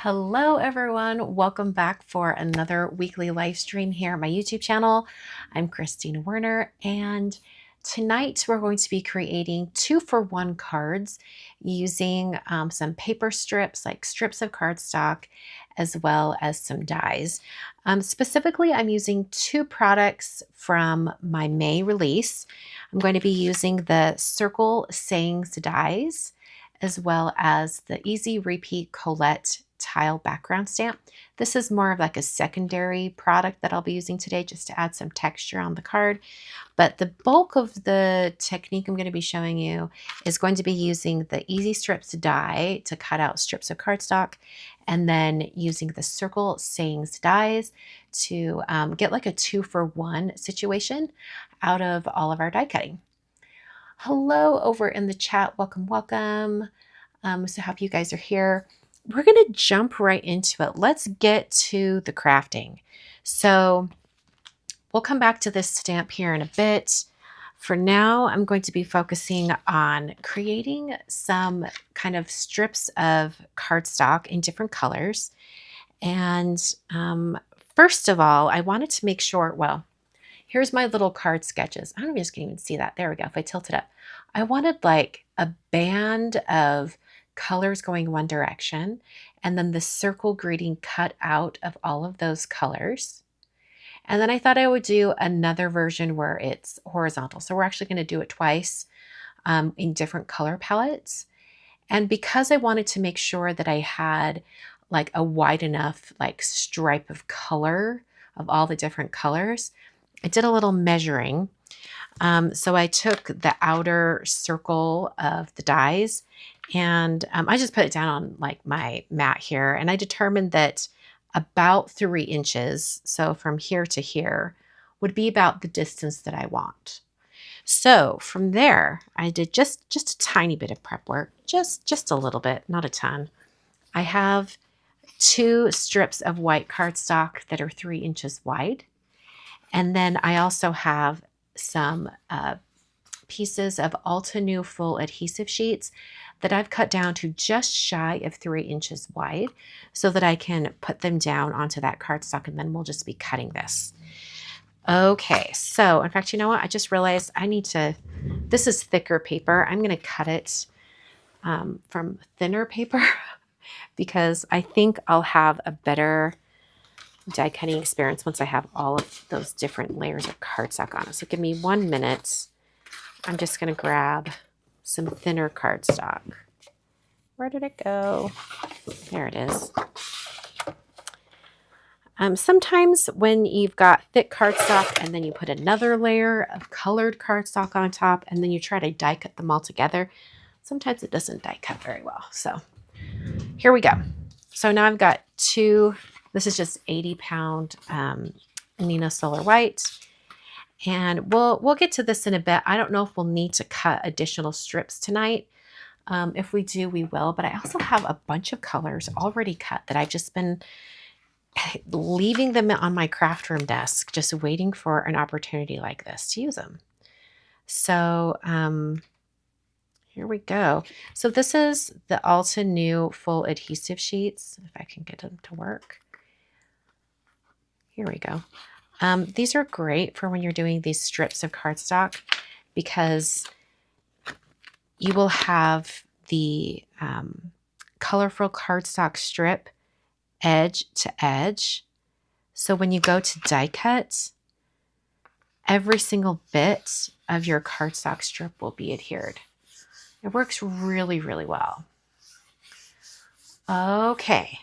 Hello everyone, welcome back for another weekly live stream here on my YouTube channel. I'm Christina Werner, and tonight we're going to be creating 2-for-1 cards using some paper strips, like strips of cardstock, as well as some dies. Specifically, I'm using two products from my May release. I'm going to be using the Circle Sayings dies, as well as the Easy Repeat Colette tile background stamp. This is more of like a secondary product that I'll be using today just to add some texture on the card. But the bulk of the technique I'm going to be showing you is going to be using the Easy Strips die to cut out strips of cardstock, and then using the Circle Sayings dies to get like a 2-for-1 situation out of all of our die cutting. Hello over in the chat. Welcome, welcome. So happy you guys are here. We're going to jump right into it. Let's get to the crafting. So we'll come back to this stamp here in a bit. For now, I'm going to be focusing on creating some kind of strips of cardstock in different colors. And first of all, I wanted to make sure, well, here's my little card sketches. I don't know if you guys can even see that. There we go. If I tilt it up, I wanted like a band of colors going one direction, and then the circle greeting cut out of all of those colors. And then I thought I would do another version where it's horizontal. So we're actually going to do it twice in different color palettes. And because I wanted to make sure that I had like a wide enough like stripe of color of all the different colors, I did a little measuring. So I took the outer circle of the dies, and I just put it down on like my mat here, and I determined that about 3 inches, so from here to here, would be about the distance that I want. So from there, I did just a tiny bit of prep work, just a little bit, not a ton. I have 2 strips of white cardstock that are 3 inches wide. And then I also have some pieces of Altenew full adhesive sheets that I've cut down to just shy of 3 inches wide so that I can put them down onto that cardstock, and then we'll just be cutting this. Okay, so in fact, you know what? I just realized I need to, this is thicker paper. I'm going to cut it from thinner paper because I think I'll have a better die cutting experience once I have all of those different layers of cardstock on it. So give me 1 minute. I'm just going to grab some thinner cardstock. Where did it go? There it is. Sometimes when you've got thick cardstock and then you put another layer of colored cardstock on top and then you try to die cut them all together, sometimes it doesn't die cut very well. So here we go. So now I've got 2. This is just 80-pound Neenah Solar White. And we'll get to this in a bit. I don't know if we'll need to cut additional strips tonight. If we do, we will. But I also have a bunch of colors already cut that I've just been leaving them on my craft room desk, just waiting for an opportunity like this to use them. So here we go. So this is the Altenew full adhesive sheets, if I can get them to work. Here we go. These are great for when you're doing these strips of cardstock because you will have the colorful cardstock strip edge to edge. So when you go to die cut, every single bit of your cardstock strip will be adhered. It works really, really well. Okay.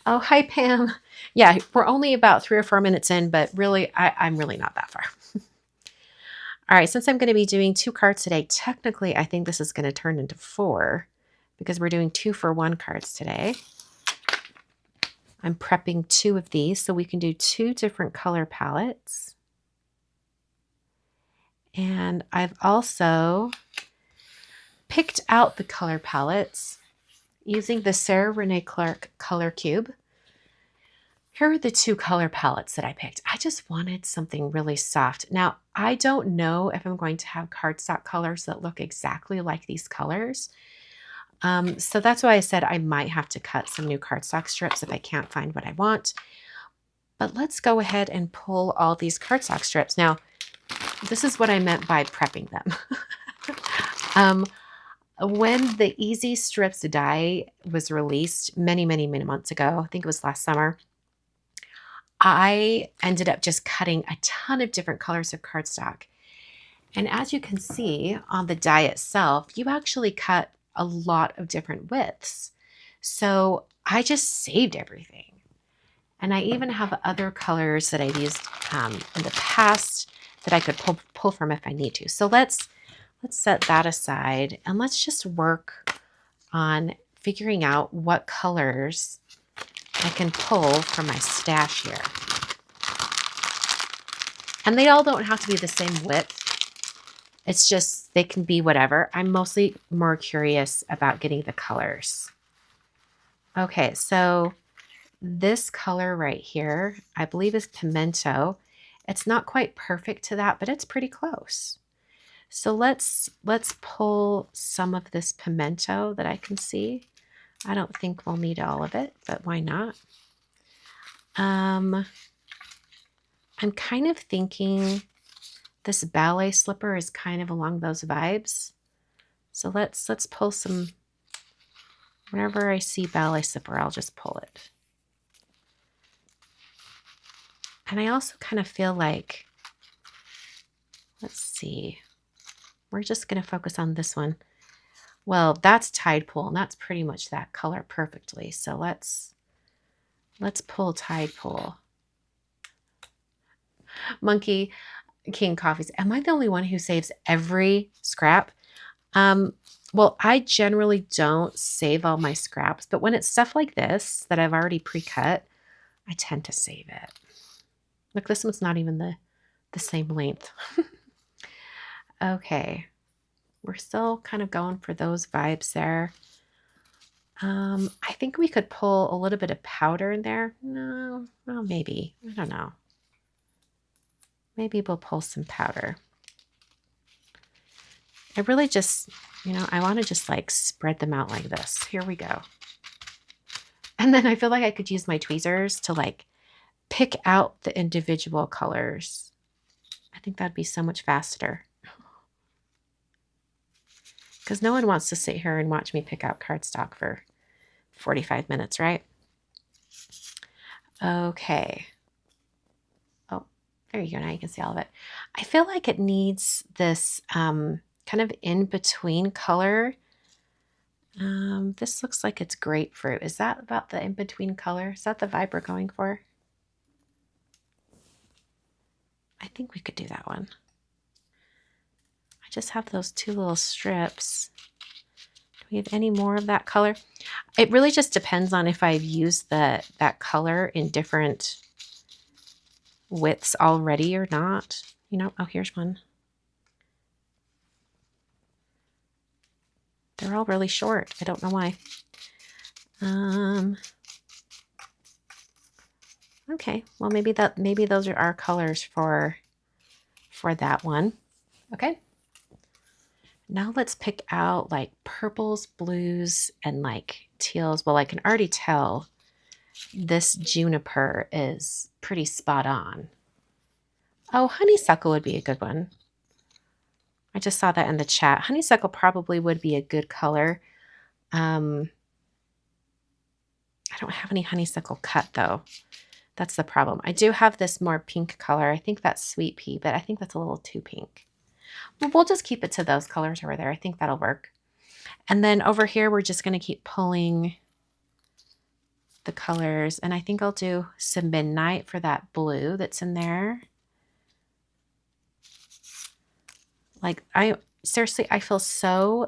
Oh, hi, Pam. Yeah, we're only about 3 or 4 minutes in, but really, I'm really not that far. All right, since I'm going to be doing 2 cards today, technically, I think this is going to turn into 4 because we're doing 2-for-1 cards today. I'm prepping 2 of these so we can do 2 different color palettes. And I've also picked out the color palettes using the Sarah Renee Clark Color Cube. Here are the 2 color palettes that I picked. I just wanted something really soft. Now, I don't know if I'm going to have cardstock colors that look exactly like these colors, So that's why I said I might have to cut some new cardstock strips if I can't find what I want. But let's go ahead and pull all these cardstock strips. Now, this is what I meant by prepping them. When the Easy Strips die was released many, many, many months ago, I think it was last summer, I ended up just cutting a ton of different colors of cardstock. And as you can see on the die itself, you actually cut a lot of different widths. So I just saved everything. And I even have other colors that I've used in the past that I could pull from if I need to. So let's set that aside and let's just work on figuring out what colors I can pull from my stash here. And they all don't have to be the same width. It's just, they can be whatever. I'm mostly more curious about getting the colors. Okay, so this color right here, I believe is pimento. It's not quite perfect to that, but it's pretty close. So let's pull some of this pimento that I can see. I don't think we'll need all of it, but why not? I'm kind of thinking this ballet slipper is kind of along those vibes. So let's pull some. Whenever I see ballet slipper, I'll just pull it. And I also kind of feel like, let's see, we're just going to focus on this one. Well, that's Tide Pool, and that's pretty much that color perfectly. So let's pull Tide Pool. Monkey King Coffees. Am I the only one who saves every scrap? Well, I generally don't save all my scraps, but when it's stuff like this that I've already pre-cut, I tend to save it. Look, this one's not even the same length. Okay. We're still kind of going for those vibes there. I think we could pull a little bit of powder in there. No, well, maybe. I don't know. Maybe we'll pull some powder. I really just, I want to just like spread them out like this. Here we go. And then I feel like I could use my tweezers to like pick out the individual colors. I think that'd be so much faster. Because no one wants to sit here and watch me pick out cardstock for 45 minutes, right? Okay. Oh, there you go. Now you can see all of it. I feel like it needs this kind of in-between color. This looks like it's grapefruit. Is that about the in-between color? Is that the vibe we're going for? I think we could do that one. I just have those two little strips. Do we have any more of that color? It really just depends on if I've used that color in different widths already or not. Oh, here's one. They're all really short. I don't know why. Okay, well maybe those are our colors for that one. Okay. Now let's pick out like purples, blues, and like teals. Well, I can already tell this juniper is pretty spot on. Oh, honeysuckle would be a good one. I just saw that in the chat. Honeysuckle probably would be a good color. I don't have any honeysuckle cut though. That's the problem. I do have this more pink color. I think that's Sweet Pea, but I think that's a little too pink. Well, we'll just keep it to those colors over there. I think that'll work. And then over here, we're just going to keep pulling the colors. And I think I'll do some Midnight for that blue that's in there. Like, seriously, I feel so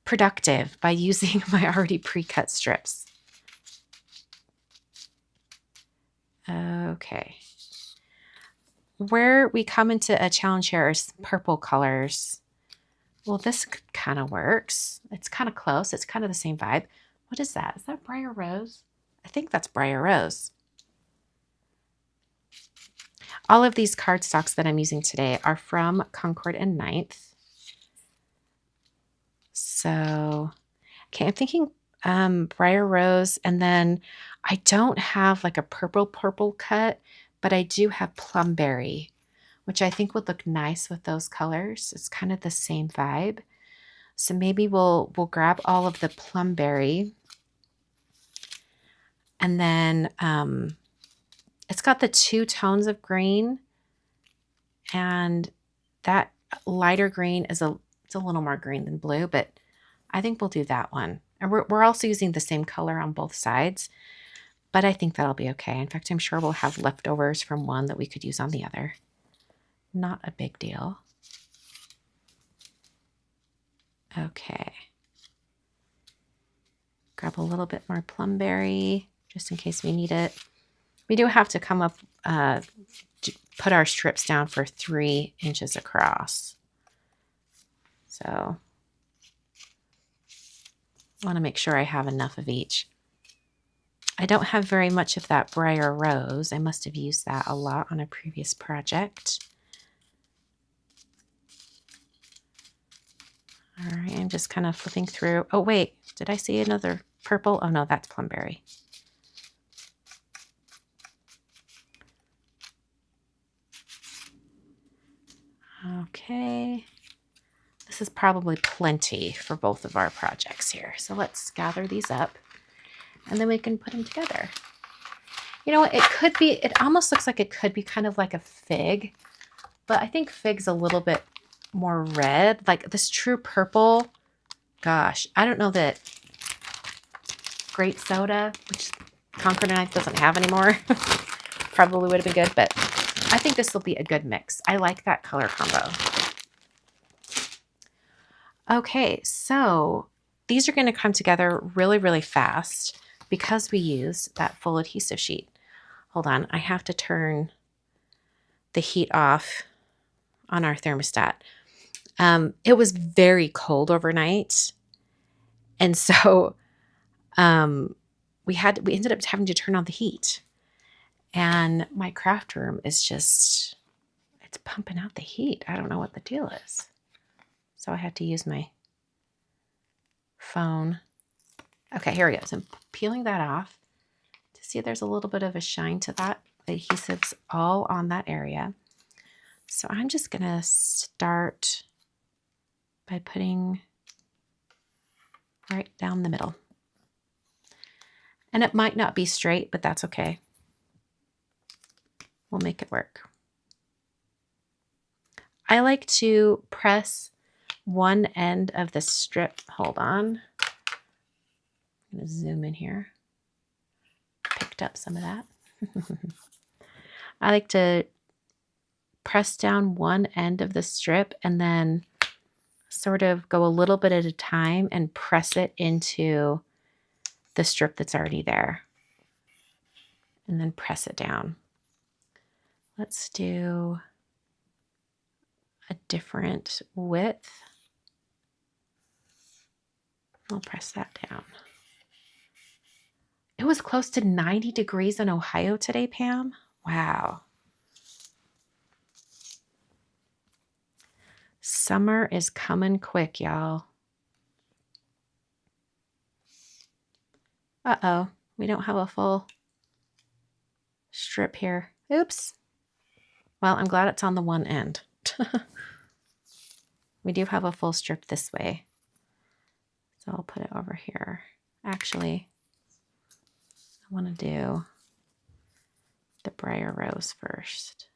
productive by using my already pre-cut strips. Okay. Where we come into a challenge here is purple colors. Well, this kind of works. It's kind of close. It's kind of the same vibe. What is that? Is that Briar Rose? I think that's Briar Rose. All of these cardstocks that I'm using today are from Concord and 9th. So, okay, I'm thinking briar rose, and then I don't have like a purple cut, but I do have plumberry, which I think would look nice with those colors. It's kind of the same vibe. So maybe we'll grab all of the plumberry, and then it's got the 2 tones of green, and that lighter green is it's a little more green than blue, but I think we'll do that one. And we're also using the same color on both sides, but I think that'll be okay. In fact, I'm sure we'll have leftovers from one that we could use on the other. Not a big deal. Okay. Grab a little bit more plumberry just in case we need it. We do have to come up, put our strips down for 3 inches across. So I want to make sure I have enough of each. I don't have very much of that briar rose. I must have used that a lot on a previous project. All right, I'm just kind of flipping through. Oh, wait, did I see another purple? Oh, no, that's plumberry. Okay. This is probably plenty for both of our projects here. So let's gather these up, and then we can put them together. You know what? It could be, it almost looks like it could be kind of like a fig, but I think fig's a little bit more red. Like this true purple, gosh, I don't know that grape soda, which Concord and Knife doesn't have anymore, probably would have been good, but I think this will be a good mix. I like that color combo. Okay, so these are going to come together really, really fast because we used that full adhesive sheet. Hold on, I have to turn the heat off on our thermostat. It was very cold overnight, and so we ended up having to turn on the heat. And my craft room is just, it's pumping out the heat. I don't know what the deal is. So I had to use my phone. Okay, here we go. So I'm peeling that off to see if there's a little bit of a shine to that. The adhesive's all on that area. So I'm just going to start by putting right down the middle. And it might not be straight, but that's okay. We'll make it work. I like to press one end of the strip. Hold on. I'm going to zoom in here. Picked up some of that. I like to press down one end of the strip and then sort of go a little bit at a time and press it into the strip that's already there. And then press it down. Let's do a different width. I'll press that down. It was close to 90 degrees in Ohio today, Pam. Wow. Summer is coming quick, y'all. Uh-oh, we don't have a full strip here. Oops. Well, I'm glad it's on the one end. We do have a full strip this way. So I'll put it over here. Actually, I want to do the briar rose first.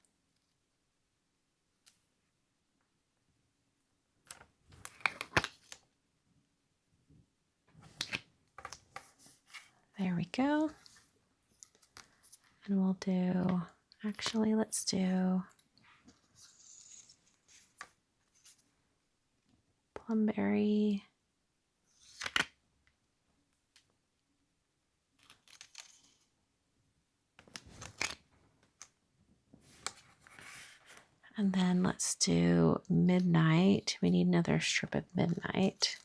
There we go. And we'll do, actually, let's do plumberry. And then let's do midnight. We need another strip of midnight.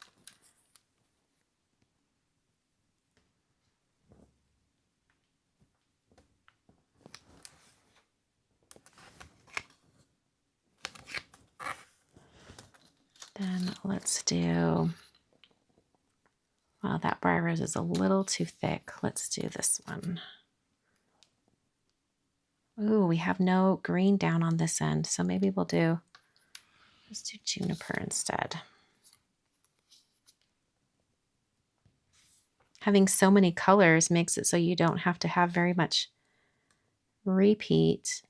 Then let's do Well, that briar rose is a little too thick. Let's do this one. Ooh, we have no green down on this end, so maybe let's do juniper instead. Having so many colors makes it so you don't have to have very much repeat.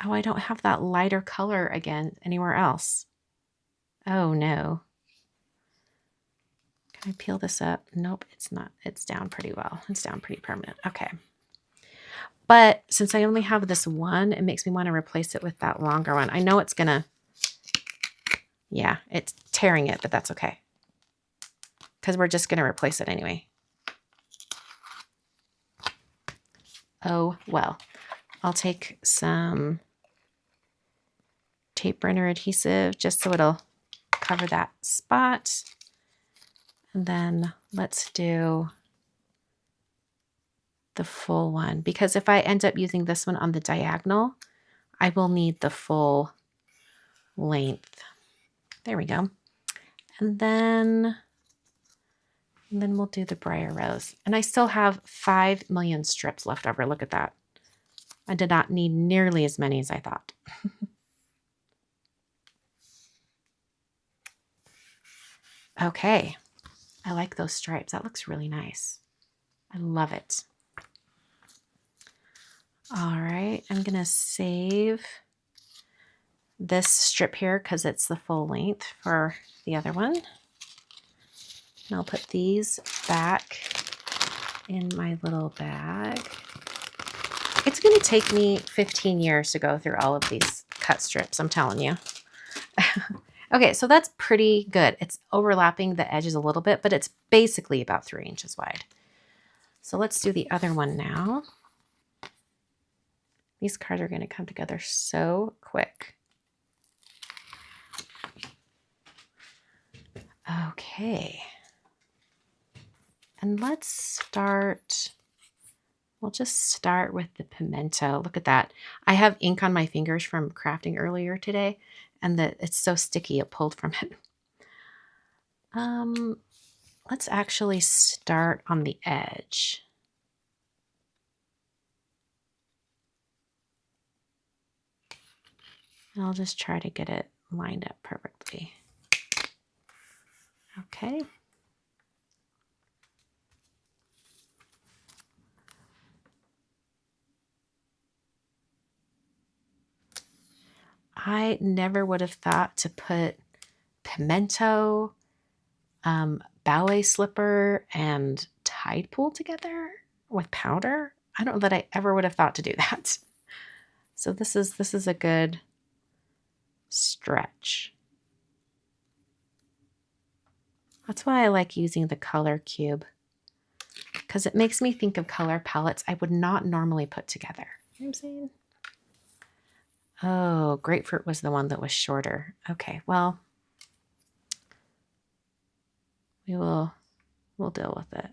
Oh, I don't have that lighter color again anywhere else. Oh no. Can I peel this up? Nope, it's not. It's down pretty well. It's down pretty permanent. Okay. But since I only have this one, it makes me want to replace it with that longer one. I know it's gonna, yeah, it's tearing it, but that's okay. Because we're just gonna replace it anyway. Oh, well. I'll take some tape runner adhesive just so it'll cover that spot. And then let's do the full one, because if I end up using this one on the diagonal, I will need the full length. There we go. And then we'll do the briar rose. And I still have 5 million strips left over. Look at that. I did not need nearly as many as I thought. Okay. I like those stripes. That looks really nice. I love it. All right, I'm gonna save this strip here because it's the full length for the other one. And I'll put these back in my little bag. It's gonna take me 15 years to go through all of these cut strips, I'm telling you. Okay, so that's pretty good. It's overlapping the edges a little bit, but it's basically about 3 inches wide. So let's do the other one now. These cards are going to come together so quick. Okay. And let's start, we'll just start with the pimento. Look at that. I have ink on my fingers from crafting earlier today, and it's so sticky it pulled from it. Let's actually start on the edge. And I'll just try to get it lined up perfectly. Okay. I never would have thought to put pimento, ballet slipper, and Tide Pool together with powder. I don't know that I ever would have thought to do that. So this is a good stretch. That's why I like using the color cube, because it makes me think of color palettes I would not normally put together. You know what I'm saying? Oh, grapefruit was the one that was shorter. Okay, well, we'll deal with it.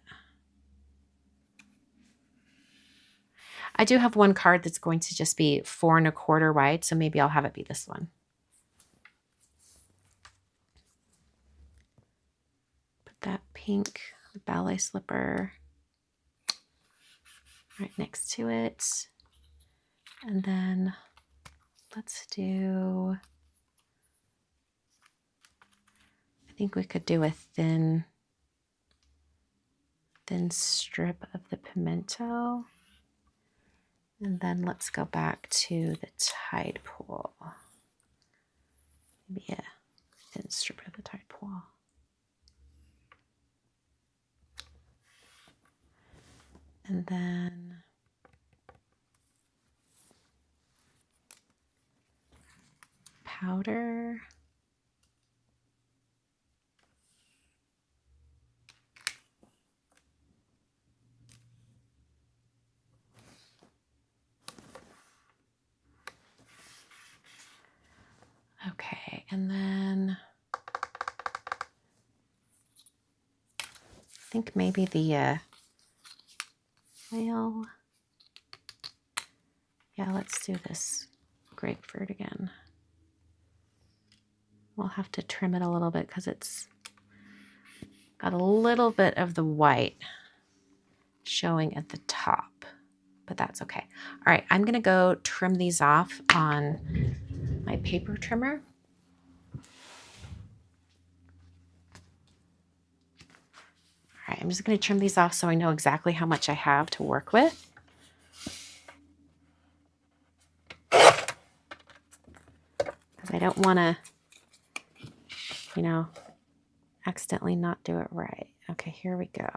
I do have one card that's going to just be 4 1/4 wide, so maybe I'll have it be this one. Put that pink ballet slipper right next to it. And then let's do, I think we could do a thin strip of the pimento. And then let's go back to the Tide Pool. Maybe a thin strip of the Tide Pool. And then powder. Okay, and then I think maybe the well, yeah, let's do this grapefruit again. We'll have to trim it a little bit because it's Got a little bit of the white showing at the top, but that's okay. All right, I'm gonna go trim these off on my paper trimmer. All right, I'm just gonna trim these off so I know exactly how much I have to work with. Because I don't wanna, you know, accidentally not do it right. Okay, here we go.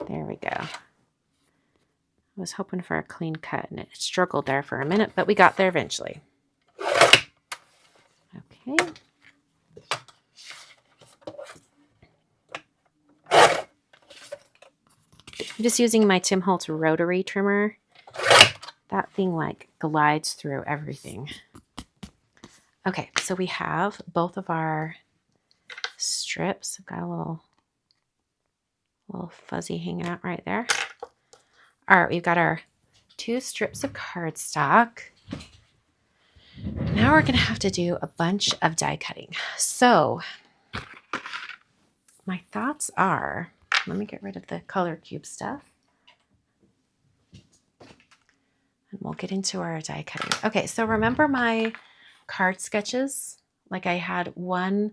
There we go. I was hoping for a clean cut and it struggled there for a minute, but we got there eventually. Okay. I'm just using my Tim Holtz rotary trimmer. That thing like glides through everything. Okay, so we have both of our strips. I've got a little fuzzy hanging out right there. All right, we've got our 2 strips of cardstock. Now we're gonna have to do a bunch of die cutting. So my thoughts are, let me get rid of the color cube stuff. And we'll get into our die cutting. Okay, so remember my card sketches? Like I had one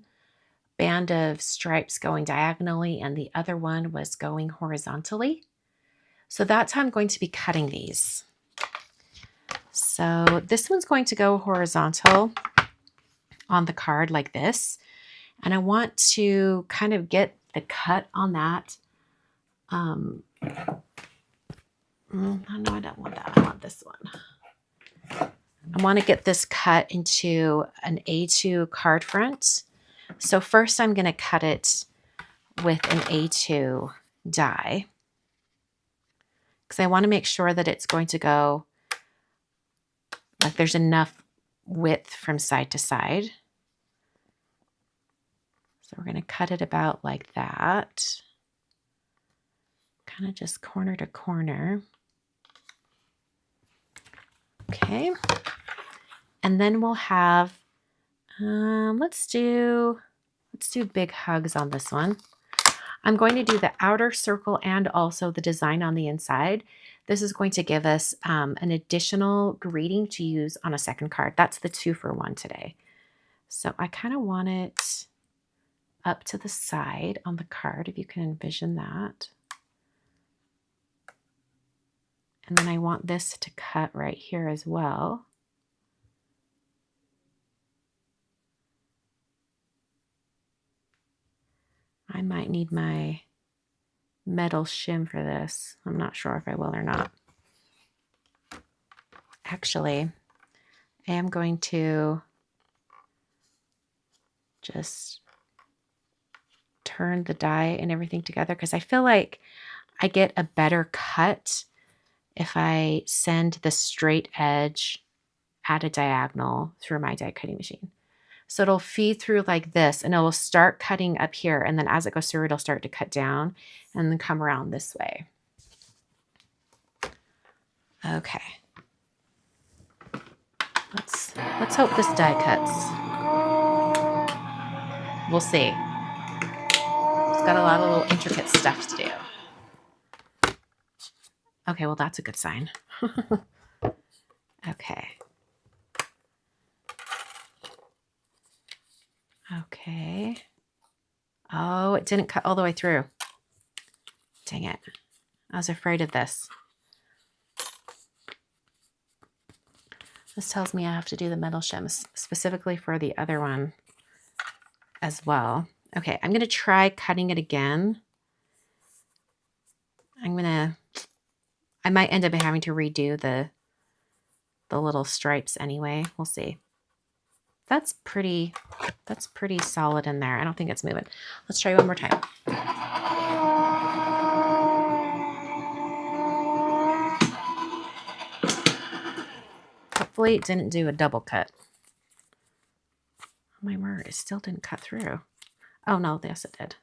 band of stripes going diagonally and the other one was going horizontally. So that's how I'm going to be cutting these. So this one's going to go horizontal on the card like this. And I want to kind of get the cut on that. No, I don't want that. I want this one. I want to get this cut into an A2 card front. So first I'm going to cut it with an A2 die because I want to make sure that it's going to go like there's enough width from side to side. So we're going to cut it about like that. Kind of just corner to corner. Okay. And then we'll have, let's do big hugs on this one. I'm going to do the outer circle and also the design on the inside. This is going to give us an additional greeting to use on a second card. That's the 2-for-1 today. So I kind of want it up to the side on the card, if you can envision that. And then I want this to cut right here as well. I might need my metal shim for this. I'm not sure if I will or not. Actually, I am going to just turn the die and everything together because I feel like I get a better cut if I send the straight edge at a diagonal through my die cutting machine. So it'll feed through like this and it'll start cutting up here. And then as it goes through, it'll start to cut down and then come around this way. Okay. Let's hope this die cuts. We'll see. It's got a lot of little intricate stuff to do. Okay, well, that's a good sign. Okay. Okay. Oh, it didn't cut all the way through. Dang it. I was afraid of this. This tells me I have to do the metal shim specifically for the other one as well. Okay, I'm going to try cutting it again. I might end up having to redo the little stripes anyway. We'll see. That's pretty solid in there. I don't think it's moving. Let's try one more time. Hopefully it didn't do a double cut. Oh my word, it still didn't cut through. Oh no, yes it did.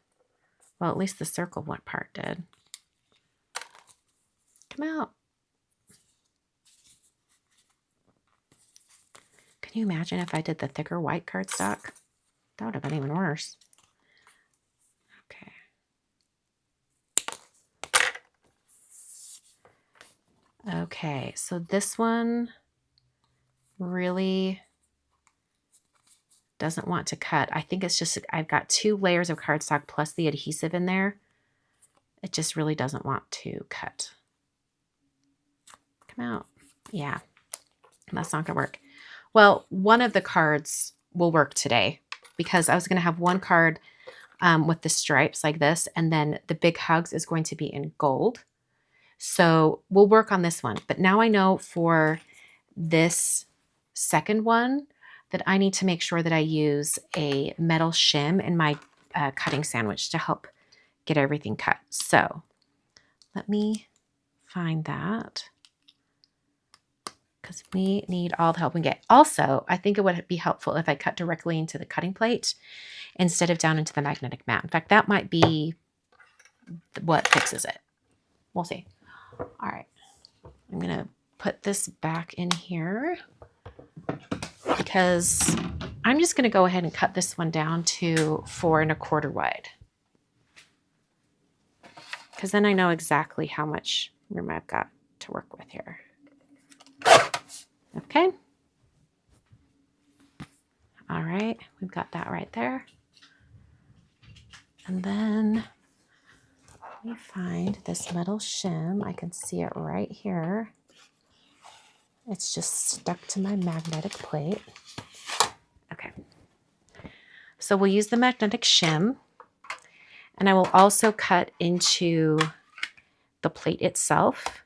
Well, at least the circle one part did. Come out. Can you imagine if I did the thicker white cardstock? That would have been even worse. Okay. Okay, so this one really doesn't want to cut. I think it's just, I've got 2 layers of cardstock plus the adhesive in there. It just really doesn't want to cut. Come out. Yeah, that's not gonna work. Well, one of the cards will work today because I was gonna have one card with the stripes like this, and then the big hugs is going to be in gold. So we'll work on this one. But now I know for this second one that I need to make sure that I use a metal shim in my cutting sandwich to help get everything cut. So let me find that because we need all the help we can get. Also, I think it would be helpful if I cut directly into the cutting plate instead of down into the magnetic mat. In fact, that might be what fixes it. We'll see. All right, I'm gonna put this back in here because I'm just gonna go ahead and cut this one down to 4 1/4 wide. Because then I know exactly how much room I've got to work with here. Okay. All right, we've got that right there. And then let me find this metal shim. I can see it right here. It's just stuck to my magnetic plate. Okay. So we'll use the magnetic shim. And I will also cut into the plate itself.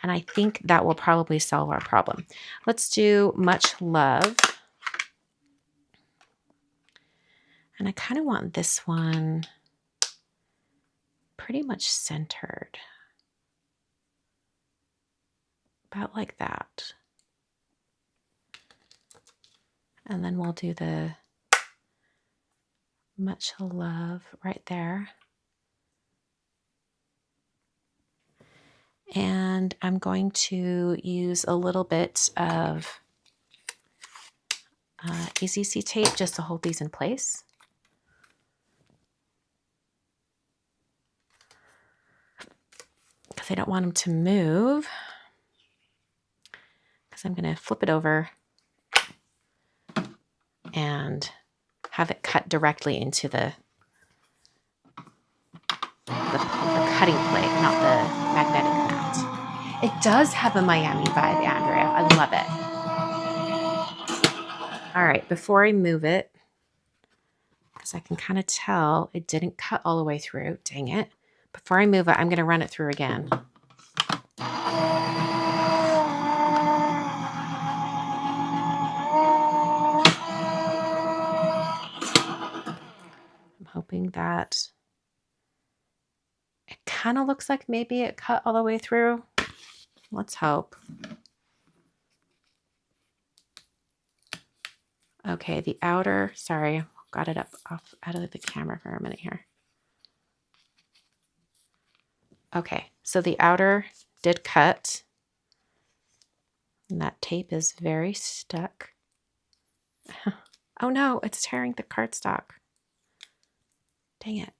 And I think that will probably solve our problem. Let's do Much Love. And I kind of want this one pretty much centered. About like that. And then we'll do the Much Love right there. And I'm going to use a little bit of AZC tape just to hold these in place. Because I don't want them to move. Because I'm going to flip it over and have it cut directly into the cutting plate, not the magnetic mat. It does have a Miami vibe, Andrea. I love it. All right, before I move it, because I can kind of tell it didn't cut all the way through. Dang it. Before I move it, I'm going to run it through again. I'm hoping that it kind of looks like maybe it cut all the way through. Let's hope. Okay, the outer, sorry, got it up off out of the camera for a minute here. Okay, so the outer did cut. And that tape is very stuck. Oh no, it's tearing the cardstock. Dang it.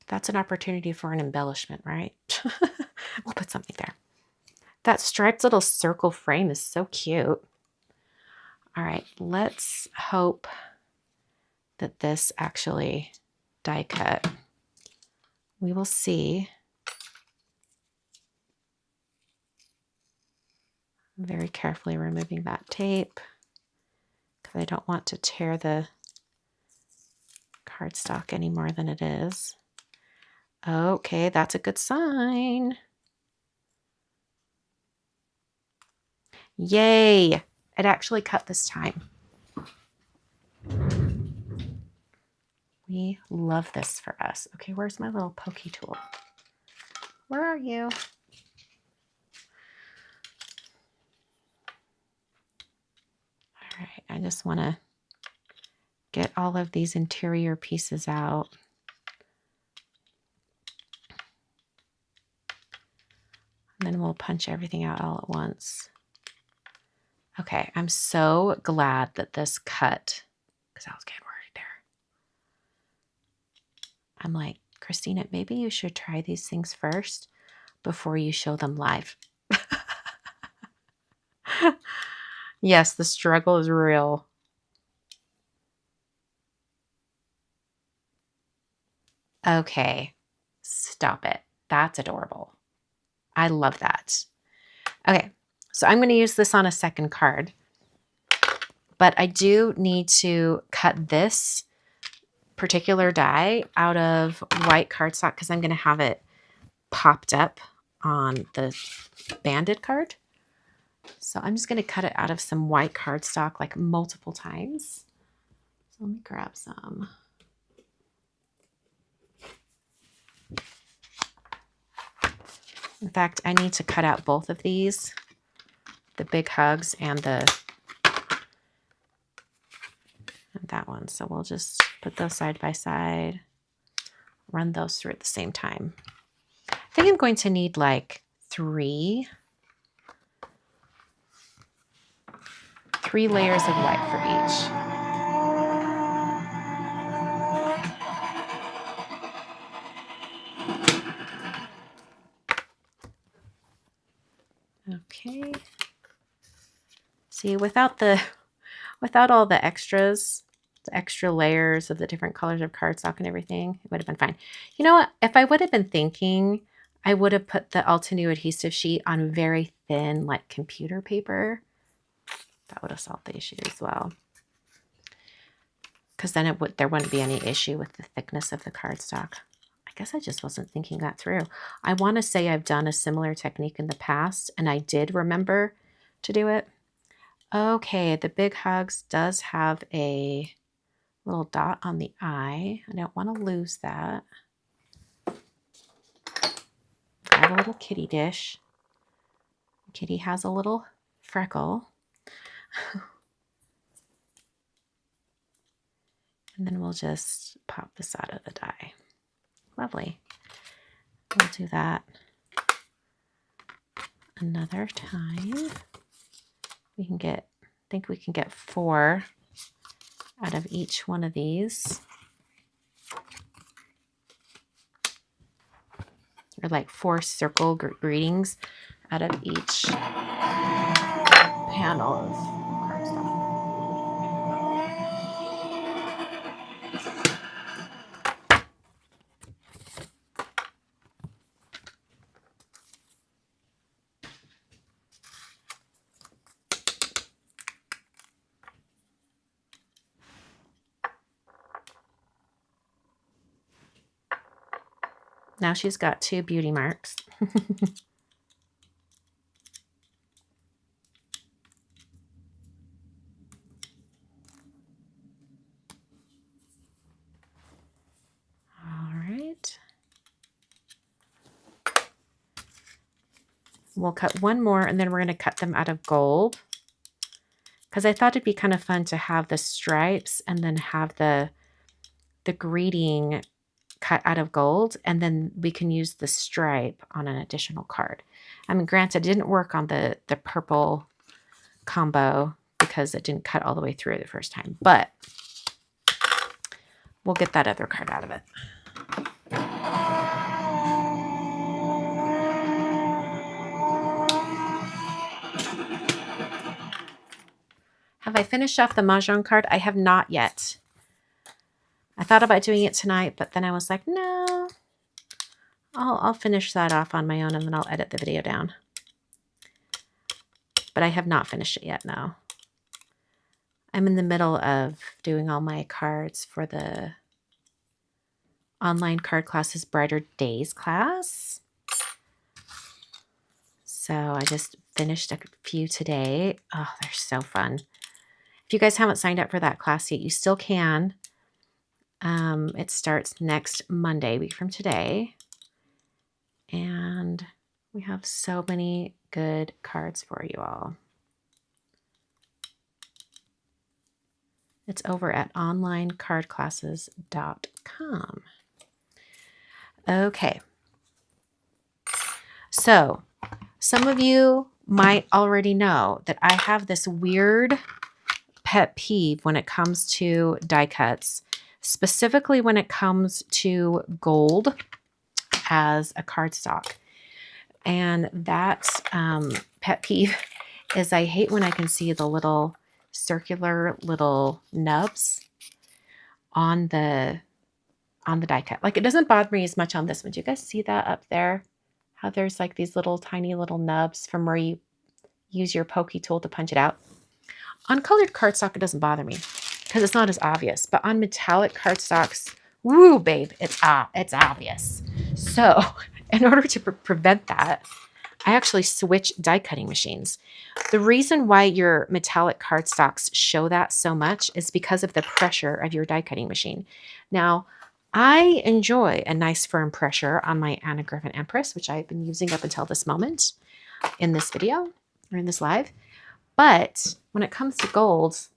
That's an opportunity for an embellishment, right? We'll put something there. That striped little circle frame is so cute. All right, let's hope that this actually die cut. We will see. I'm very carefully removing that tape because I don't want to tear the cardstock any more than it is. Okay, that's a good sign. Yay! It actually cut this time. We love this for us. Okay, where's my little pokey tool? Where are you? All right, I just want to get all of these interior pieces out. And then we'll punch everything out all at once. Okay, I'm so glad that this cut, because I was getting worried there. I'm like, Christina, maybe you should try these things first before you show them live. Yes, the struggle is real. Okay, stop it. That's adorable. I love that. Okay, so I'm going to use this on a second card, but I do need to cut this particular die out of white cardstock because I'm going to have it popped up on the banded card. So I'm just going to cut it out of some white cardstock like multiple times. So let me grab some. In fact, I need to cut out both of these, the big hugs and that one. So we'll just put those side by side, run those through at the same time. I think I'm going to need like three layers of white for each. Okay. See, without all the extras, the extra layers of the different colors of cardstock and everything, it would have been fine. You know what? If I would have been thinking, I would have put the Altenew adhesive sheet on very thin, like computer paper. That would have solved the issue as well. Because then there wouldn't be any issue with the thickness of the cardstock. I guess I just wasn't thinking that through. I want to say I've done a similar technique in the past, and I did remember to do it. Okay, the Big Hugs does have a little dot on the eye. I don't want to lose that. Grab a little kitty dish. Kitty has a little freckle. And then we'll just pop this out of the die. Lovely. We'll do that another time. We can get, I think we can get 4 out of each one of these. Or like 4 circle greetings out of each panel of cardstock. Now she's got 2 beauty marks. All right. We'll cut one more and then we're going to cut them out of gold. Because I thought it'd be kind of fun to have the stripes and then have the greeting cut out of gold, and then we can use the stripe on an additional card. I mean, granted, it didn't work on the purple combo because it didn't cut all the way through the first time, but we'll get that other card out of it. Have I finished off the Mahjong card? I have not yet. I thought about doing it tonight, but then I was like, no, I'll finish that off on my own and then I'll edit the video down. But I have not finished it yet, no. I'm in the middle of doing all my cards for the online card classes Brighter Days class. So I just finished a few today. Oh, they're so fun. If you guys haven't signed up for that class yet, you still can. It starts next Monday, week from today. And we have so many good cards for you all. It's over at onlinecardclasses.com. Okay. So Some of you might already know that I have this weird pet peeve when it comes to die cuts, specifically when it comes to gold as a cardstock. And that pet peeve is I hate when I can see the little circular little nubs on the die cut. Like, it doesn't bother me as much on this one. Do you guys see that up there? How there's like these little tiny little nubs from where you use your pokey tool to punch it out. On colored cardstock, it doesn't bother me because it's not as obvious. But on metallic cardstocks, woo, babe, it's obvious. So in order to prevent that, I actually switch die cutting machines. The reason why your metallic cardstocks show that so much is because of the pressure of your die cutting machine. Now, I enjoy a nice firm pressure on my Griffin Empress, which I've been using up until this moment in this video or in this live. But when it comes to golds,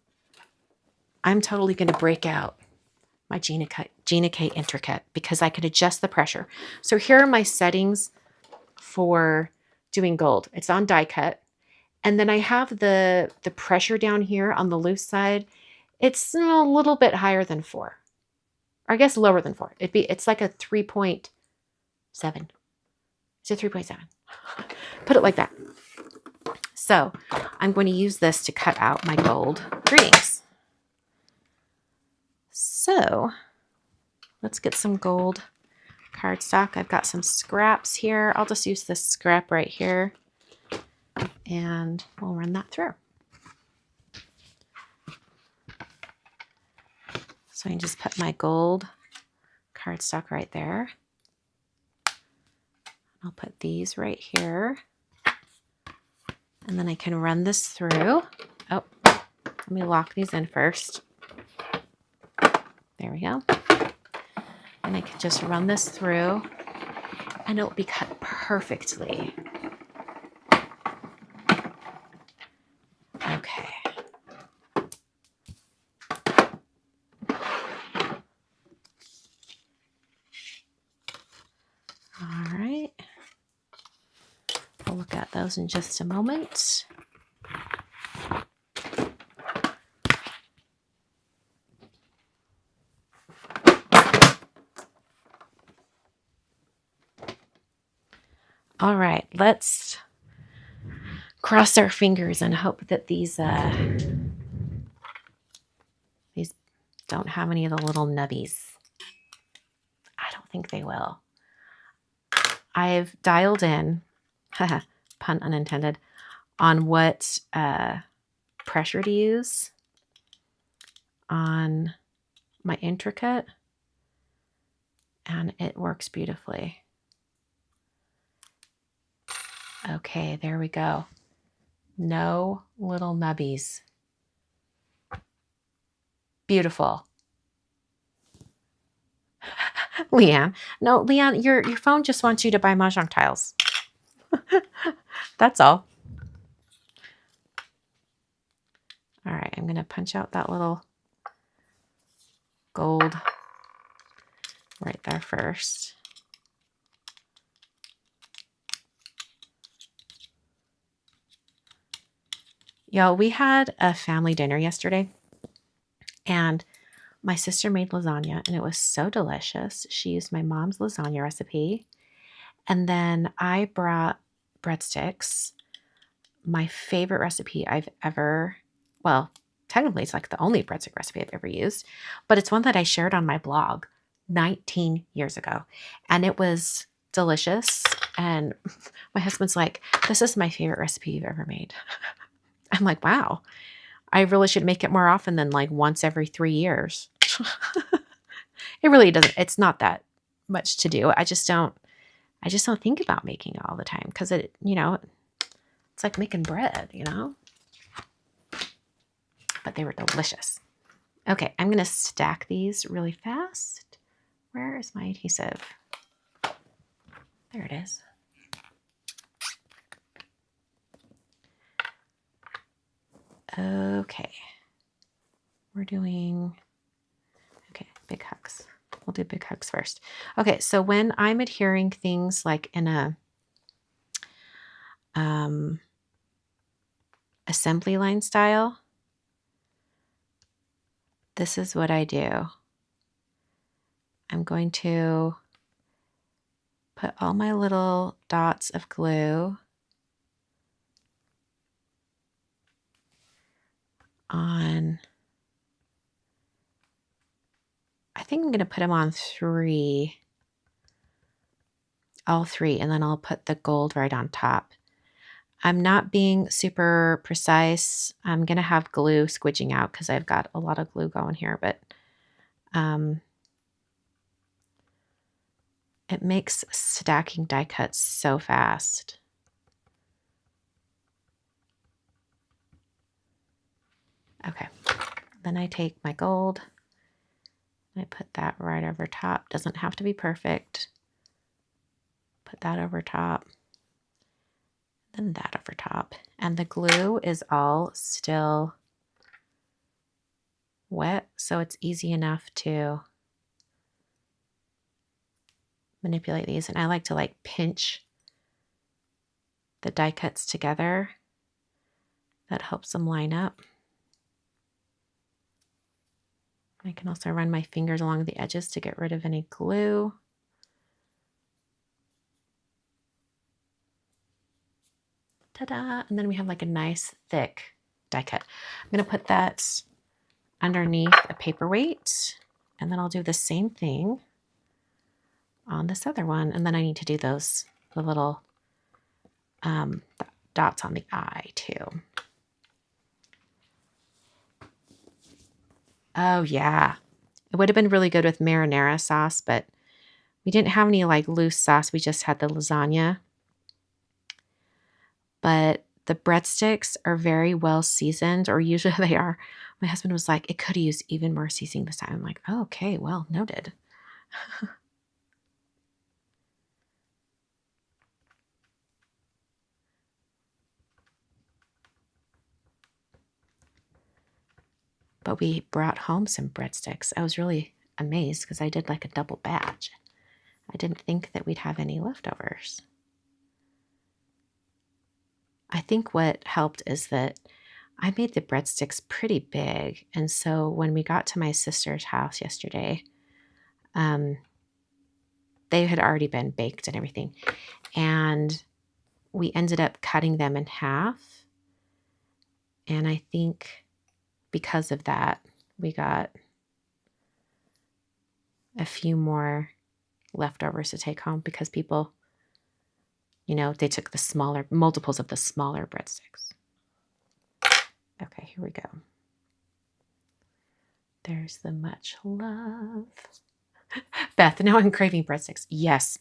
I'm totally going to break out my Gina K Intri-Cut because I can adjust the pressure. So here are my settings for doing gold. It's on die cut. And then I have the pressure down here on the loose side. It's a little bit higher than 4. Or I guess lower than 4. It's like a 3.7. It's a 3.7. Put it like that. So I'm going to use this to cut out my gold greetings. So let's get some gold cardstock. I've got some scraps here. I'll just use this scrap right here and we'll run that through. So I can just put my gold cardstock right there. I'll put these right here. And then I can run this through. Oh, let me lock these in first. There we go. And I can just run this through and it'll be cut perfectly. Okay. All right. We'll look at those in just a moment. All right, let's cross our fingers and hope that these don't have any of the little nubbies. I don't think they will. I've dialed in, pun unintended, on what pressure to use on my Intri-Cut, and it works beautifully. Okay, there we go. No little nubbies. Beautiful. Leanne. No, Leanne, your phone just wants you to buy mahjong tiles. That's all. All right, I'm going to punch out that little gold right there first. Y'all, we had a family dinner yesterday, and my sister made lasagna, and it was so delicious. She used my mom's lasagna recipe, and then I brought breadsticks, my favorite recipe I've ever, well, technically it's like the only breadstick recipe I've ever used, but it's one that I shared on my blog 19 years ago, and it was delicious, and my husband's like, this is my favorite recipe you've ever made. I'm like, wow, I really should make it more often than like once every 3 years. It really doesn't, it's not that much to do. I just don't think about making it all the time because it, you know, it's like making bread, you know, but they were delicious. Okay. I'm going to stack these really fast. Where is my adhesive? There it is. Okay, we're doing, okay, big hugs. We'll do big hugs first. Okay, so when I'm adhering things like in a assembly line style, this is what I do. I'm going to put all my little dots of glue on, I think I'm going to put them on all three, and then I'll put the gold right on top. I'm not being super precise. I'm going to have glue squidging out because I've got a lot of glue going here, but it makes stacking die cuts so fast. Okay, then I take my gold, I put that right over top. Doesn't have to be perfect. Put that over top, then that over top. And the glue is all still wet, so it's easy enough to manipulate these. And I like to pinch the die cuts together. That helps them line up. I can also run my fingers along the edges to get rid of any glue. Ta-da! And then we have a nice thick die cut. I'm going to put that underneath a paperweight, and then I'll do the same thing on this other one. And then I need to do the little dots on the eye too. Oh yeah, it would have been really good with marinara sauce, but we didn't have any loose sauce. We just had the lasagna. But the breadsticks are very well seasoned, or usually they are. My husband was like, it could have used even more seasoning this time. I'm like, oh, okay, well, noted. But we brought home some breadsticks. I was really amazed because I did a double batch. I didn't think that we'd have any leftovers. I think what helped is that I made the breadsticks pretty big. And so when we got to my sister's house yesterday, they had already been baked and everything. And we ended up cutting them in half. And I think because of that, we got a few more leftovers to take home because people, they took the smaller, multiples of the smaller breadsticks. Okay, here we go. There's the much love. Beth, now I'm craving breadsticks. Yes.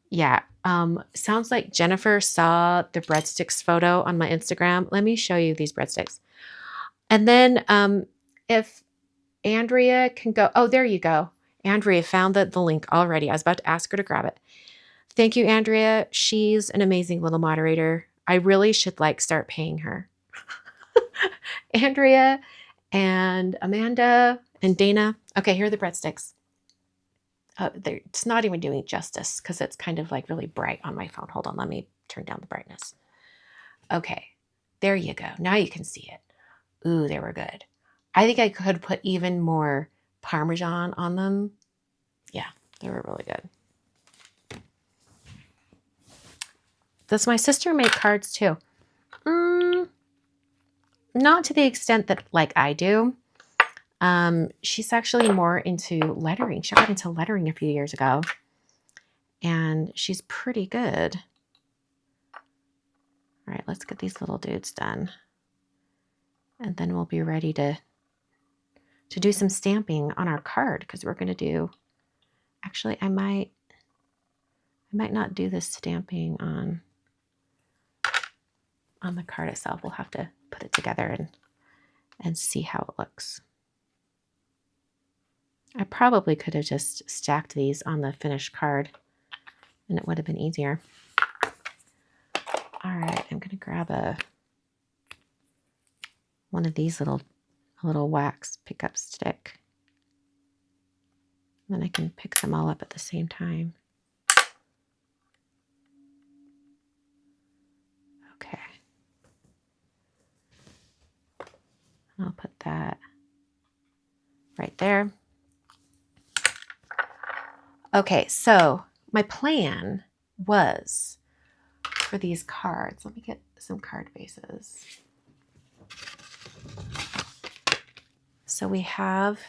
Yeah. Sounds like Jennifer saw the breadsticks photo on my Instagram. Let me show you these breadsticks. And then if Andrea can go. Oh, there you go. Andrea found the link already. I was about to ask her to grab it. Thank you, Andrea. She's an amazing little moderator. I really should start paying her. Andrea and Amanda and Dana. Okay, here are the breadsticks. It's not even doing justice because it's kind of really bright on my phone. Hold on, let me turn down the brightness. Okay, there you go. Now you can see it. Ooh, they were good. I think I could put even more Parmesan on them. Yeah, they were really good. Does my sister make cards too? Not to the extent that I do. She's actually more into lettering. She got into lettering a few years ago, and she's pretty good. All right, let's get these little dudes done, and then we'll be ready to do some stamping on our card because we're going to do. Actually, I might not do this stamping on the card itself. We'll have to put it together and see how it looks. I probably could have just stacked these on the finished card and it would have been easier. All right, I'm going to grab one of these little wax pickup stick. Then I can pick them all up at the same time. I'll put that right there. Okay, so my plan was for these cards. Let me get some card bases. So we have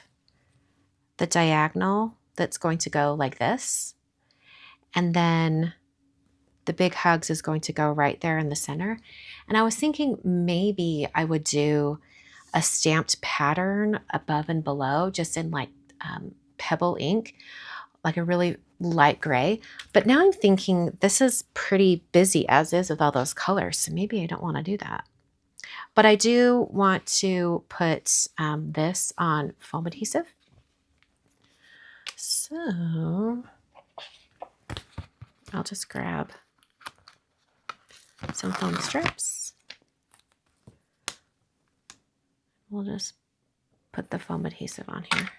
the diagonal that's going to go like this. And then the big hugs is going to go right there in the center. And I was thinking maybe I would do a stamped pattern above and below, just in like pebble ink, like a really light gray. But now I'm thinking this is pretty busy as is with all those colors. So maybe I don't want to do that. But I do want to put this on foam adhesive. So I'll just grab some foam strips. We'll just put the foam adhesive on here.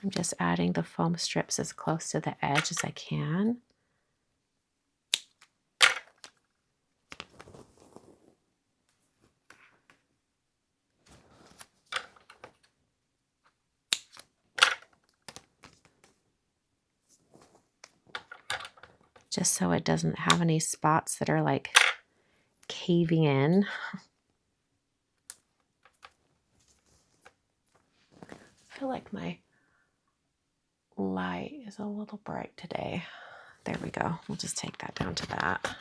I'm just adding the foam strips as close to the edge as I can. Just so it doesn't have any spots that are like caving in. I feel like my light is a little bright today. There we go. We'll just take that down to that.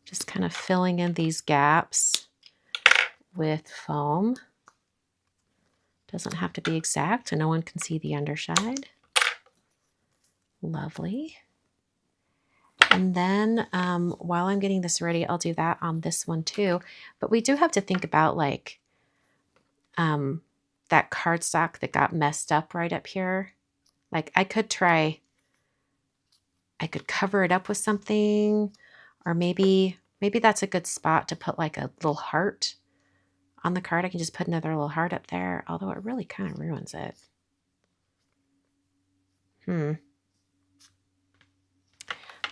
Just kind of filling in these gaps with foam. Doesn't have to be exact, so no one can see the underside. Lovely. And then while I'm getting this ready, I'll do that on this one too. But we do have to think about like that cardstock that got messed up right up here. Like I could cover it up with something, or maybe that's a good spot to put like a little heart on the card. I can just put another little heart up there, although it really kind of ruins it.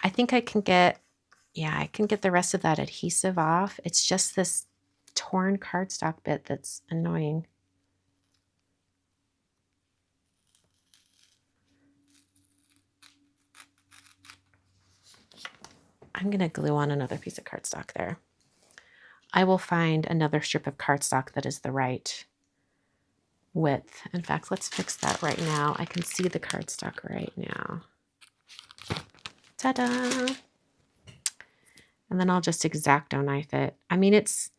I think I can get, I can get the rest of that adhesive off. It's just this torn cardstock bit that's annoying. I'm going to glue on another piece of cardstock there. I will find another strip of cardstock that is the right width. In fact, let's fix that right now. I can see the cardstock right now. Ta-da! And then I'll just X-Acto knife it. I mean, it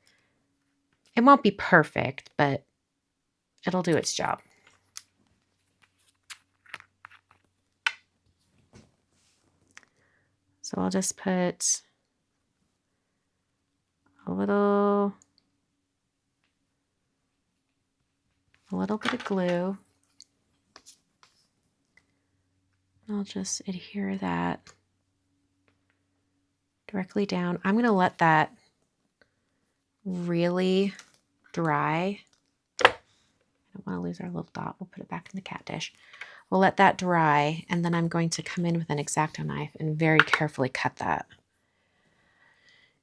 won't be perfect, but it'll do its job. So I'll just put a little bit of glue. I'll just adhere that directly down. I'm going to let that really dry. I don't want to lose our little dot. We'll put it back in the cat dish. We'll let that dry, and then I'm going to come in with an X-Acto knife and very carefully cut that.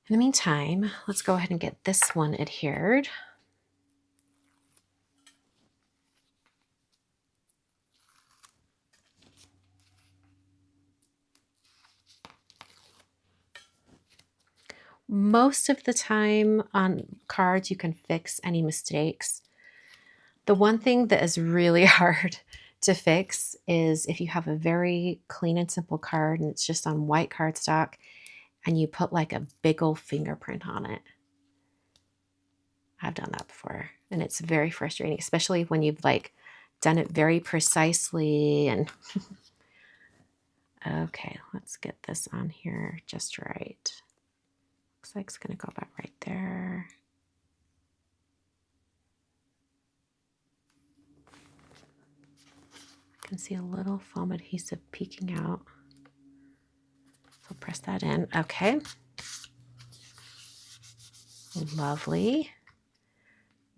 In the meantime, let's go ahead and get this one adhered. Most of the time on cards, you can fix any mistakes. The one thing that is really hard to fix is if you have a very clean and simple card and it's just on white cardstock and you put like a big old fingerprint on it. I've done that before and it's very frustrating, especially when you've like done it very precisely. And okay, let's get this on here just right. Looks like it's going to go about right there. I can see a little foam adhesive peeking out. So press that in. Okay. Lovely.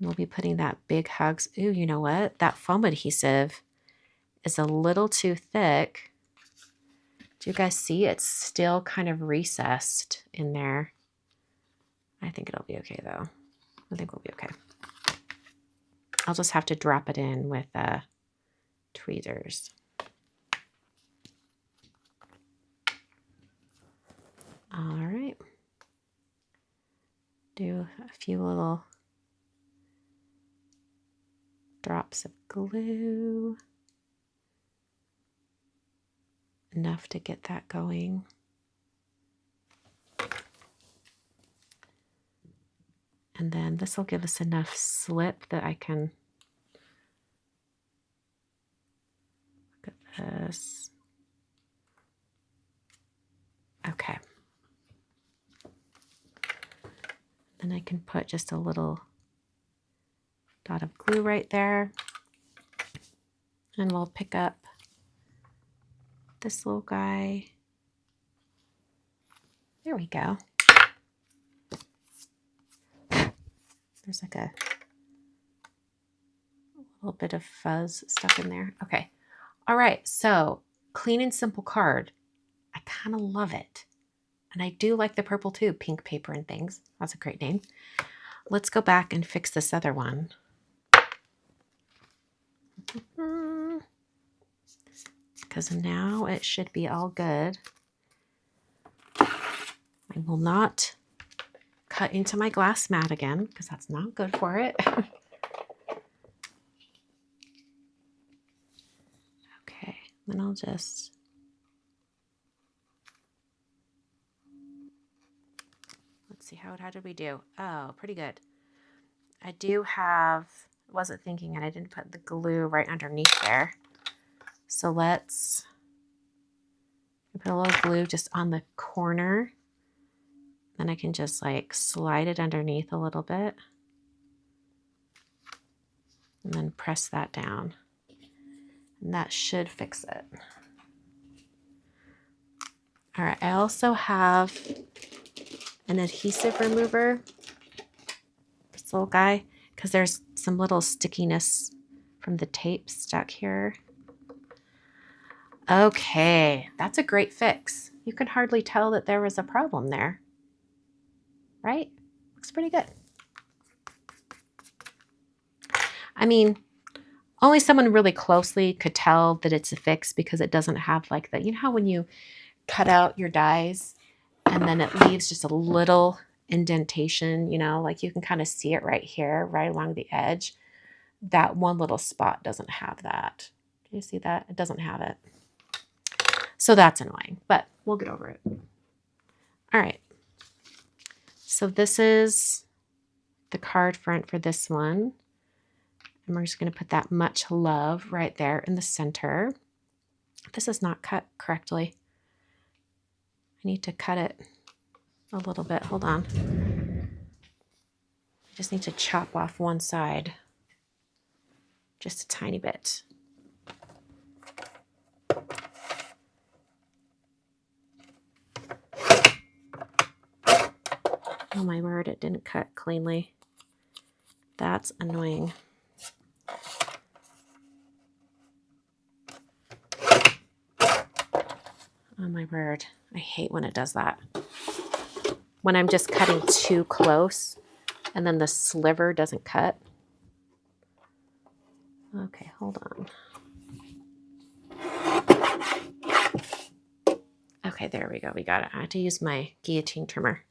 We'll be putting that big hugs. Ooh, you know what? That foam adhesive is a little too thick. Do you guys see? It's still kind of recessed in there. I think it'll be okay though. I think we'll be okay. I'll just have to drop it in with tweezers. All right. Do a few little drops of glue. Enough to get that going. And then this will give us enough slip that I can look at this. Okay. Then I can put just a little dot of glue right there. And we'll pick up this little guy. There we go. There's like a little bit of fuzz stuck in there. Okay. All right. So clean and simple card. I kind of love it. And I do like the purple too, pink paper and things. That's a great name. Let's go back and fix this other one. Because now it should be all good. I will not cut into my glass mat again because that's not good for it. Okay, then I'll just let's see how did we do? Oh, pretty good. I do have, wasn't thinking, and I didn't put the glue right underneath there. So let's put a little glue just on the corner. Then I can just like slide it underneath a little bit and then press that down. And that should fix it. All right, I also have an adhesive remover, this little guy, because there's some little stickiness from the tape stuck here. Okay, that's a great fix. You can hardly tell that there was a problem there. Right? Looks pretty good. I mean, only someone really closely could tell that it's a fix because it doesn't have like that. You know how when you cut out your dies and then it leaves just a little indentation, you know, like you can kind of see it right here, right along the edge. That one little spot doesn't have that. Do you see that? It doesn't have it. So that's annoying, but we'll get over it. All right. So this is the card front for this one. And we're just going to put that much love right there in the center. This is not cut correctly. I need to cut it a little bit. Hold on. I just need to chop off one side. Just a tiny bit. Oh my word, it didn't cut cleanly. That's annoying. Oh my word, I hate when it does that. When I'm just cutting too close and then the sliver doesn't cut. Okay, hold on. Okay, there we go, we got it. I have to use my guillotine trimmer.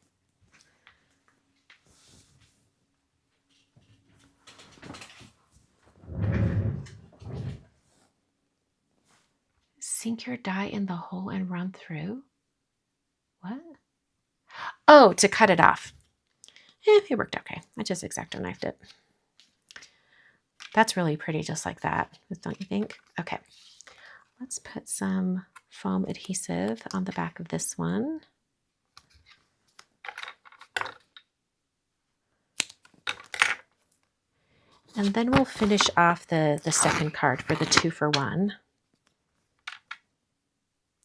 Sink your die in the hole and run through? What? Oh, to cut it off. It worked okay. I just X-Acto knifed it. That's really pretty just like that, don't you think? Okay, let's put some foam adhesive on the back of this one. And then we'll finish off the second card for the 2-for-1.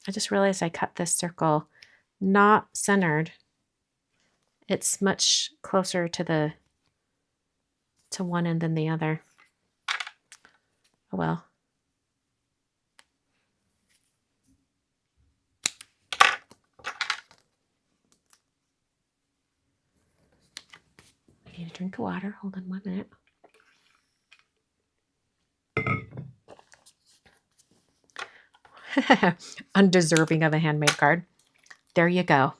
I just realized I cut this circle not centered. It's much closer to one end than the other. Oh well. I need a drink of water. Hold on 1 minute. Undeserving of a handmade card. There you go.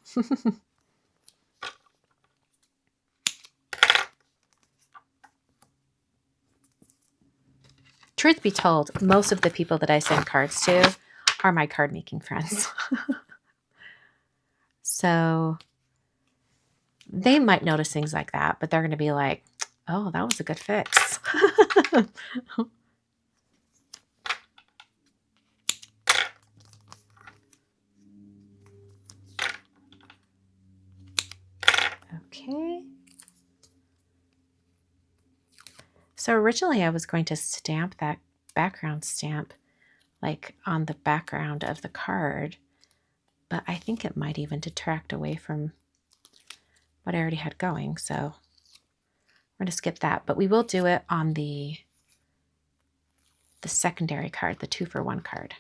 Truth be told, most of the people that I send cards to are my card making friends. So they might notice things like that, but they're going to be like, oh, that was a good fix. Okay. So originally I was going to stamp that background stamp like on the background of the card, but I think it might even detract away from what I already had going. So we're going to skip that, but we will do it on the secondary card, the 2-for-1 card.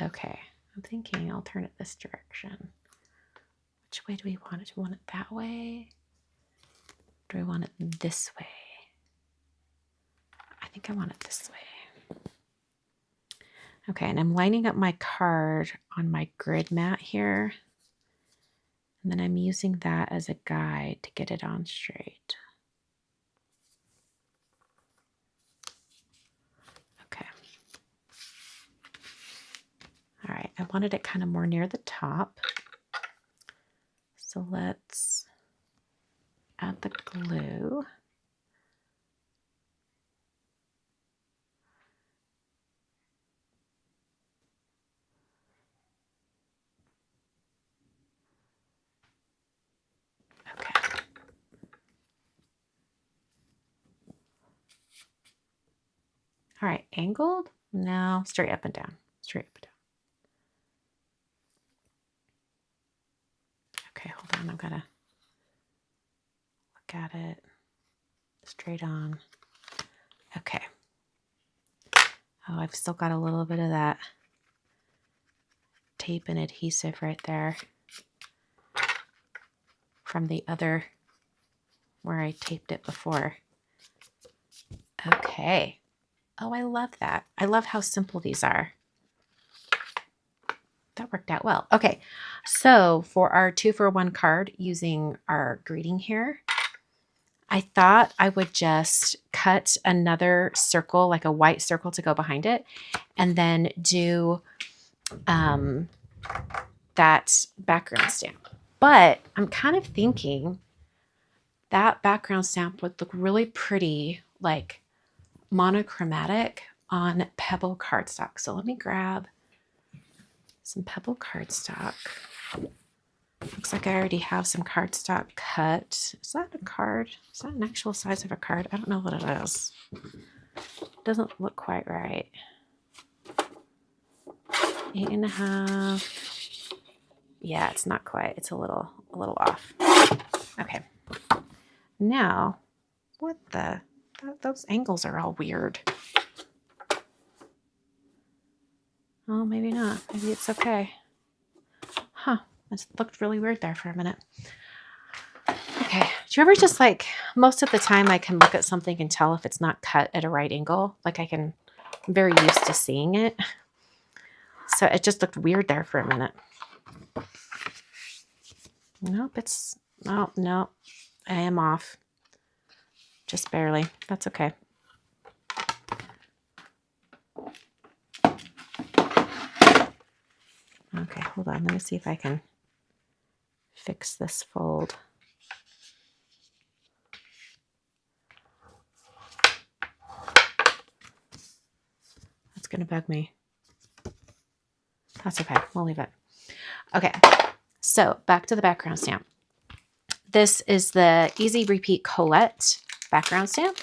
Okay, I'm thinking I'll turn it this direction. Which way do we want it? Do we want it that way? Do we want it this way? I think I want it this way. Okay, and I'm lining up my card on my grid mat here. And then I'm using that as a guide to get it on straight. Okay. All right, I wanted it kind of more near the top. So let's add the glue. Okay. All right, angled? No, straight up and down. Straight up and down. Okay, hold on. I've got to look at it. Straight on. Okay. Oh, I've still got a little bit of that tape and adhesive right there from the other where I taped it before. Okay. Oh, I love that. I love how simple these are. That worked out well. Okay, so for our 2-for-1 card using our greeting here, I thought I would just cut another circle, like a white circle to go behind it, and then do that background stamp. But I'm kind of thinking that background stamp would look really pretty, like monochromatic on Pebble cardstock. So let me grab some Pebble cardstock. Looks like I already have some cardstock cut. Is that a card? Is that an actual size of a card? I don't know what it is. It doesn't look quite right. 8.5. Yeah, it's not quite. It's a little off. Okay. Now, what the? Those angles are all weird. Oh, maybe not. Maybe it's okay. Huh. It looked really weird there for a minute. Okay. Do you ever just like, most of the time I can look at something and tell if it's not cut at a right angle? Like I'm very used to seeing it. So it just looked weird there for a minute. Nope, no, I am off. Just barely. That's okay. Okay, hold on. Let me see if I can fix this fold. That's going to bug me. That's okay. We'll leave it. Okay, so back to the background stamp. This is the Easy Repeat Colette background stamp.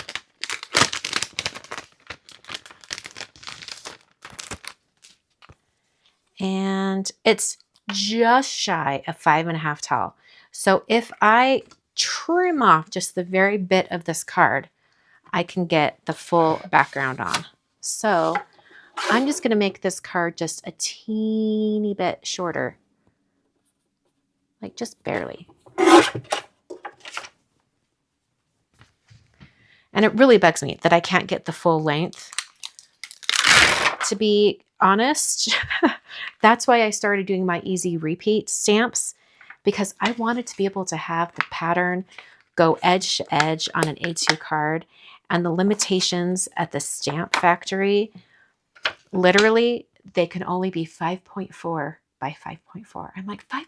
And it's just shy of 5.5 tall. So if I trim off just the very bit of this card, I can get the full background on. So I'm just going to make this card just a teeny bit shorter, like just barely. And it really bugs me that I can't get the full length. To be honest, that's why I started doing my easy repeat stamps, because I wanted to be able to have the pattern go edge to edge on an A2 card, and the limitations at the stamp factory, literally, they can only be 5.4 by 5.4. I'm like, 5.5,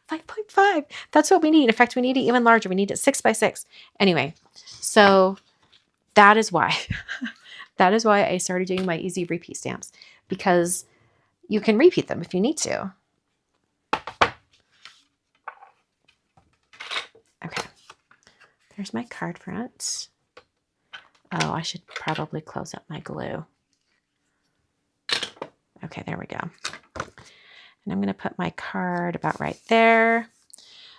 5.5. That's what we need. In fact, we need it even larger. We need it 6 by 6. Anyway, so that is why. That is why I started doing my easy repeat stamps, because you can repeat them if you need to. Okay, there's my card front. Oh, I should probably close up my glue. Okay, there we go. And I'm going to put my card about right there.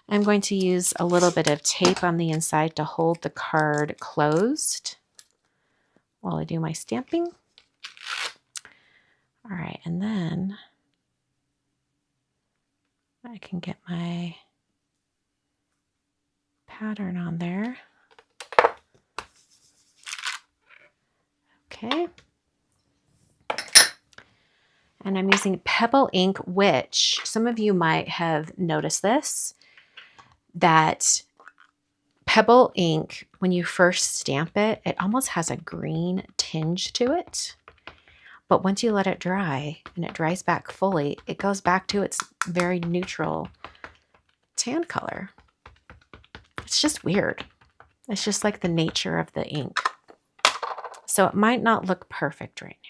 I'm going to use a little bit of tape on the inside to hold the card closed while I do my stamping. All right, and then I can get my pattern on there. Okay. And I'm using Pebble ink, which some of you might have noticed this, that Pebble ink, when you first stamp it, it almost has a green tinge to it. But once you let it dry and it dries back fully, it goes back to its very neutral tan color. It's just weird. It's just like the nature of the ink. So it might not look perfect right now.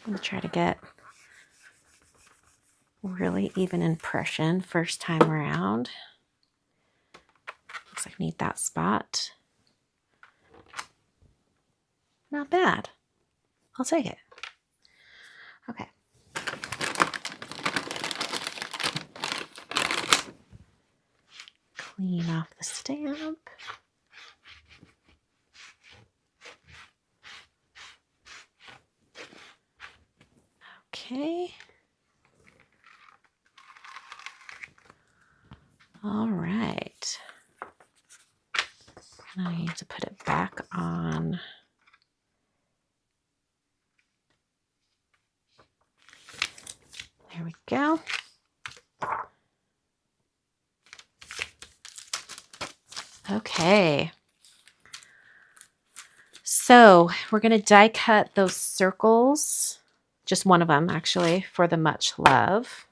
I'm going to try to get really even impression first time around. Looks like I need that spot. Not bad. I'll take it. Okay. Clean off the stamp. Okay. All right. Now I need to put it back on. There we go. Okay. So we're going to die cut those circles, just one of them actually, for the much love.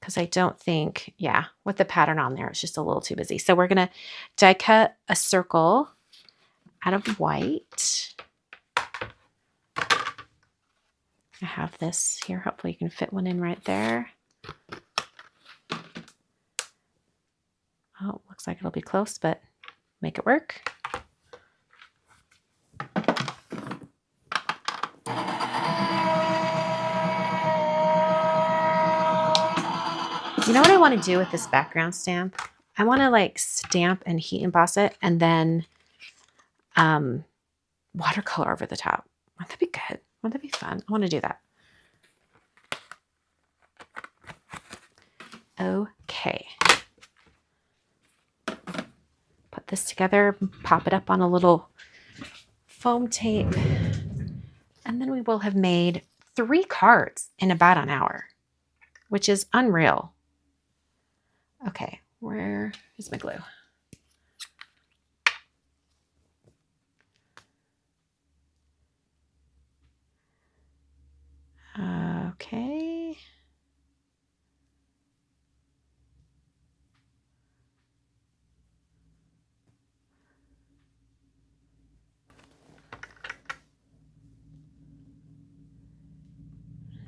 Because I don't think, yeah, with the pattern on there, it's just a little too busy. So we're going to die cut a circle out of white. I have this here. Hopefully you can fit one in right there. Oh, looks like it'll be close, but make it work. You know what I want to do with this background stamp? I want to like stamp and heat emboss it and then watercolor over the top. Wouldn't that be good? Wouldn't that be fun? I want to do that. Okay. Put this together, pop it up on a little foam tape, and then we will have made 3 cards in about an hour, which is unreal. Okay, where is my glue? Okay.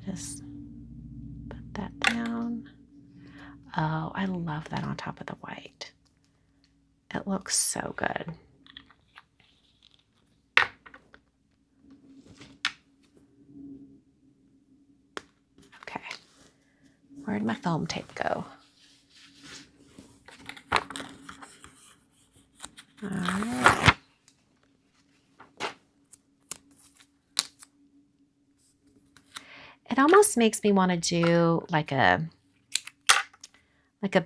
Just put that Oh, I love that on top of the white. It looks so good. Okay. Where'd my foam tape go? All right. It almost makes me want to do like a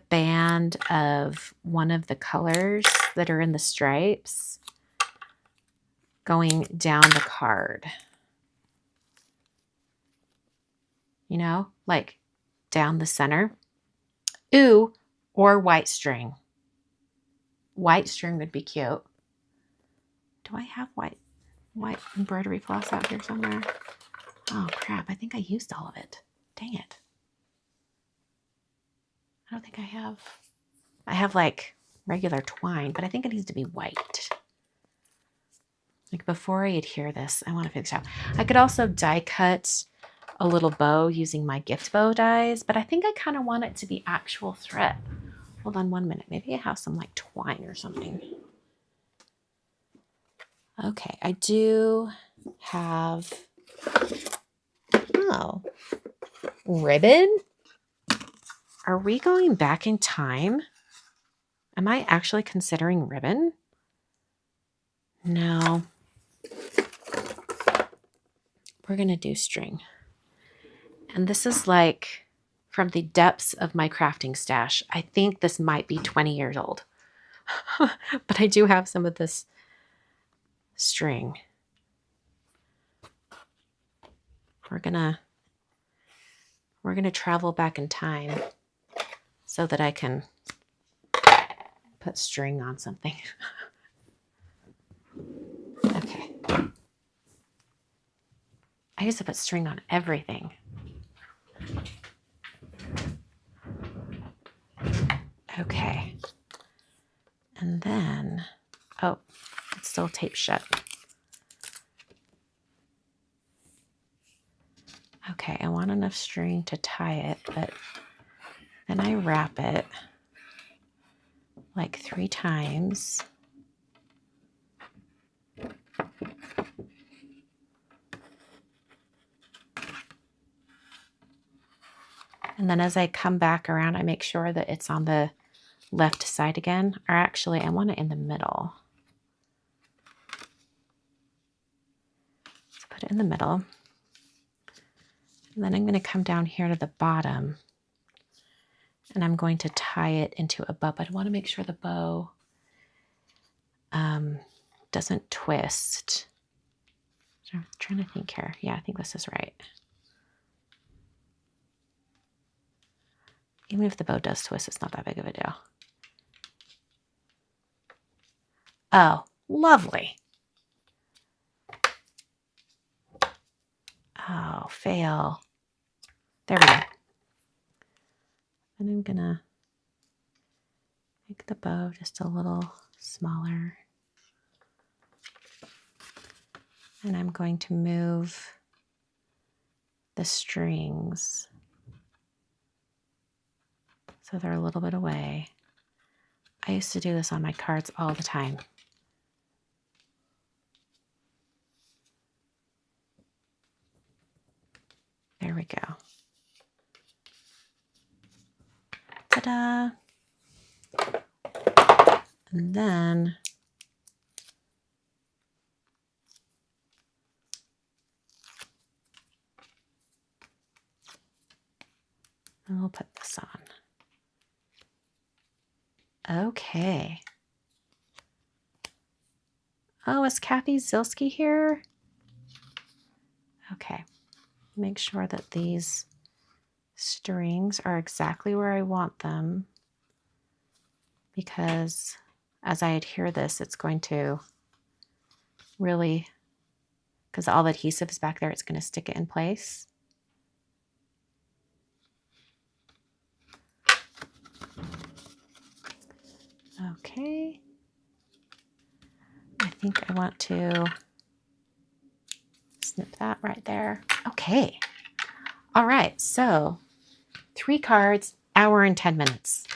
band of one of the colors that are in the stripes going down the card. You know, like down the center. Ooh, or white string. White string would be cute. Do I have white embroidery floss out here somewhere? Oh crap, I think I used all of it. Dang it. I don't think I have. I have like regular twine, but I think it needs to be white. Like before I adhere this, I want to fix it out. I could also die cut a little bow using my gift bow dies, but I think I kind of want it to be actual thread. Hold on 1 minute. Maybe I have some like twine or something. Okay, I do have, oh, ribbon? Are we going back in time? Am I actually considering ribbon? No. We're going to do string. And this is like from the depths of my crafting stash. I think this might be 20 years old. But I do have some of this string. We're gonna travel back in time so that I can put string on something. Okay. I used to put string on everything. Okay. And then, oh, it's still taped shut. Okay, I want enough string to tie it, but then I wrap it like 3 times. And then as I come back around, I make sure that it's on the left side again, or actually I want it in the middle. So put it in the middle. And then I'm going to come down here to the bottom and I'm going to tie it into a bow. But I want to make sure the bow doesn't twist. So I'm trying to think here. Yeah, I think this is right. Even if the bow does twist, it's not that big of a deal. Oh, lovely. Oh, fail. There we go. And I'm gonna make the bow just a little smaller. And I'm going to move the strings so they're a little bit away. I used to do this on my cards all the time. There we go. Ta-da! And then we'll put this on. Okay. Oh, is Kathy Zilski here? Okay. Make sure that these strings are exactly where I want them, because as I adhere this, it's going to really, because all the adhesive is back there, it's going to stick it in place. Okay. I think I want to snip that right there. Okay. All right. So 3 cards hour and 10 minutes.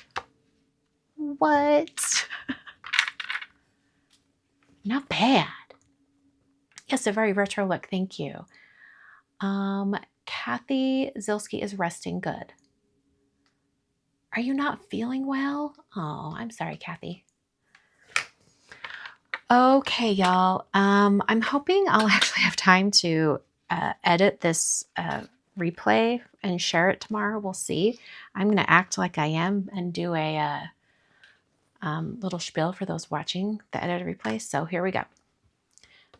What? Not bad. Yes, a very retro look. Thank you. Kathy Zilski is resting good. Are you not feeling well? Oh, I'm sorry, Kathy. Okay, y'all. I'm hoping I'll actually have time to edit this replay and share it tomorrow. We'll see. I'm going to act like I am and do a little spiel for those watching the edited replay. So here we go.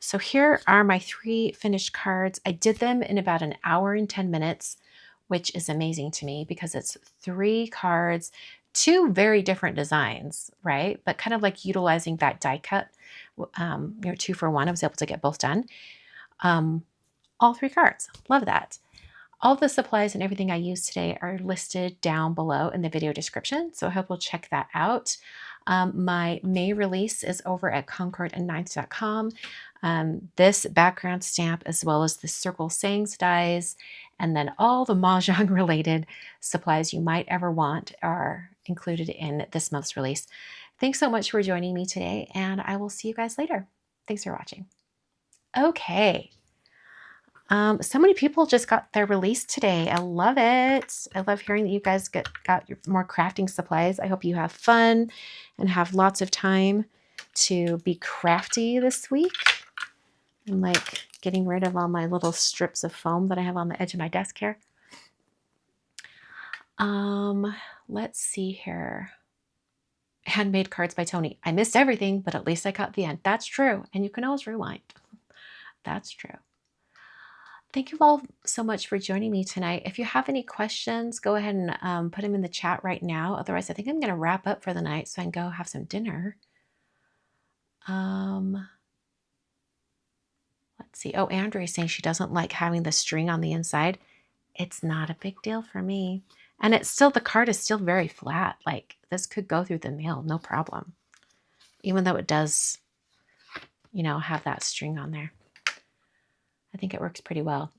So here are my 3 finished cards. I did them in about an hour and 10 minutes, which is amazing to me because it's 3 cards, 2 very different designs, right? But kind of like utilizing that die cut, 2 for 1. I was able to get both done. All 3 cards. Love that. All the supplies and everything I used today are listed down below in the video description, so I hope you'll check that out. My May release is over at concordandninths.com. This background stamp, as well as the circle sayings dies, and then all the Mahjong related supplies you might ever want are included in this month's release. Thanks so much for joining me today, and I will see you guys later. Thanks for watching. Okay. So many people just got their release today. I love it. I love hearing that you guys got more crafting supplies. I hope you have fun and have lots of time to be crafty this week. I'm like getting rid of all my little strips of foam that I have on the edge of my desk here. Let's see here. Handmade cards by Tony. I missed everything, but at least I caught the end. That's true. And you can always rewind. That's true. Thank you all so much for joining me tonight. If you have any questions, go ahead and put them in the chat right now. Otherwise, I think I'm going to wrap up for the night so I can go have some dinner. Let's see. Oh, Andrea is saying she doesn't like having the string on the inside. It's not a big deal for me. And it's still, the card is still very flat. Like this could go through the mail, no problem. Even though it does, you know, have that string on there. I think it works pretty well.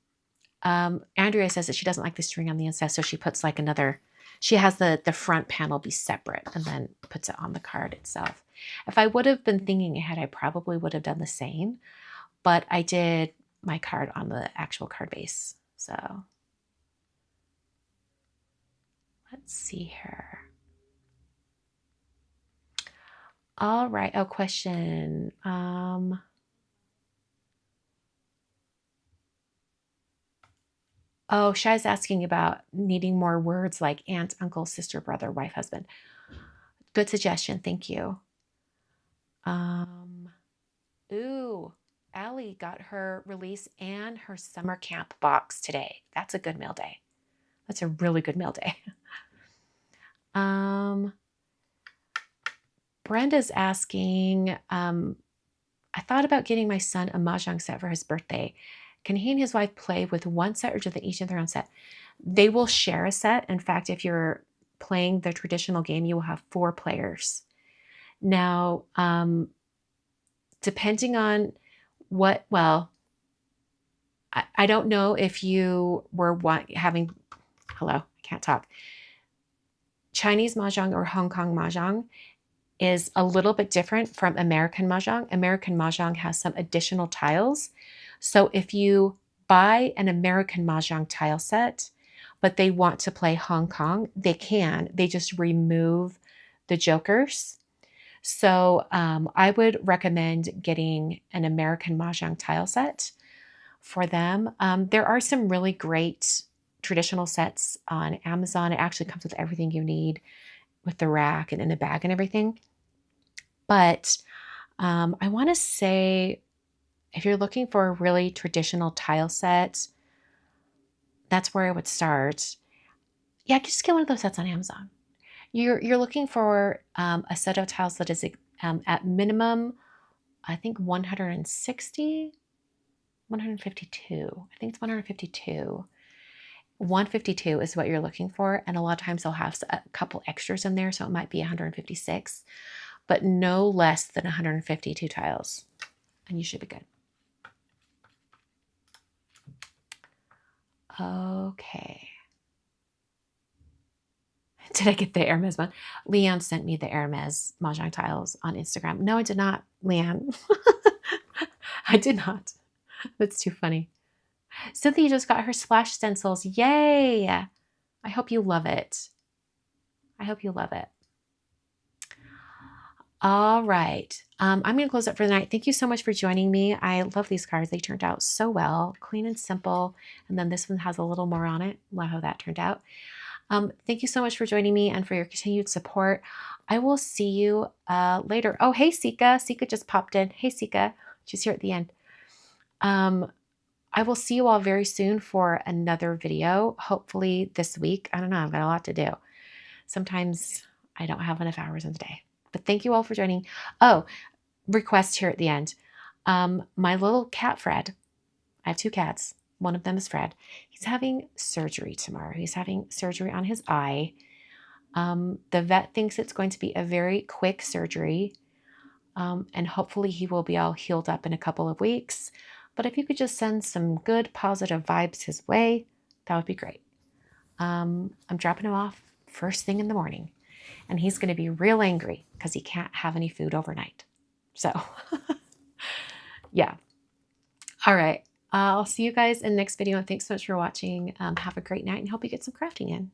Andrea says that she doesn't like the string on the inside, so she puts like another, she has the front panel be separate and then puts it on the card itself. If I would have been thinking ahead, I probably would have done the same, but I did my card on the actual card base. So let's see here. All right. Oh, question. Oh, Shai's asking about needing more words like aunt, uncle, sister, brother, wife, husband. Good suggestion. Thank you. Ooh, Allie got her release and her summer camp box today. That's a good mail day. That's a really good mail day. Brenda's asking, I thought about getting my son a Mahjong set for his birthday. Can he and his wife play with one set or do they each have their own set? They will share a set. In fact, if you're playing the traditional game, you will have 4 players. Now, depending on what, well, I don't know if you were having, hello, I can't talk. Chinese Mahjong or Hong Kong Mahjong is a little bit different from American Mahjong. American Mahjong has some additional tiles. So if you buy an American Mahjong tile set, but they want to play Hong Kong, they can. They just remove the jokers. So I would recommend getting an American Mahjong tile set for them. There are some really great traditional sets on Amazon. It actually comes with everything you need with the rack and in a bag and everything. But I want to say, if you're looking for a really traditional tile set, that's where I would start. Yeah, just get one of those sets on Amazon. You're looking for a set of tiles that is at minimum, I think 160, 152. I think it's 152. 152 is what you're looking for. And a lot of times they'll have a couple extras in there. So it might be 156, but no less than 152 tiles. And you should be good. Okay. Did I get the Hermes one? Leanne sent me the Hermes Mahjong tiles on Instagram. No, I did not, Leanne. I did not. That's too funny. Cynthia just got her splash stencils. Yay! I hope you love it. I hope you love it. All right. I'm going to close up for the night. Thank you so much for joining me. I love these cards. They turned out so well. Clean and simple. And then this one has a little more on it. Love how that turned out. Thank you so much for joining me and for your continued support. I will see you later. Oh, hey, Sika. Sika just popped in. Hey, Sika. She's here at the end. I will see you all very soon for another video, hopefully this week. I don't know. I've got a lot to do. Sometimes I don't have enough hours in the day. But thank you all for joining. Oh, request here at the end. My little cat, Fred. I have two cats. One of them is Fred. He's having surgery tomorrow. He's having surgery on his eye. The vet thinks it's going to be a very quick surgery. And hopefully he will be all healed up in a couple of weeks. But if you could just send some good, positive vibes his way, that would be great. I'm dropping him off first thing in the morning. And he's going to be real angry because he can't have any food overnight. So, yeah. All right. I'll see you guys in the next video. And thanks so much for watching. Have a great night and hope you get some crafting in.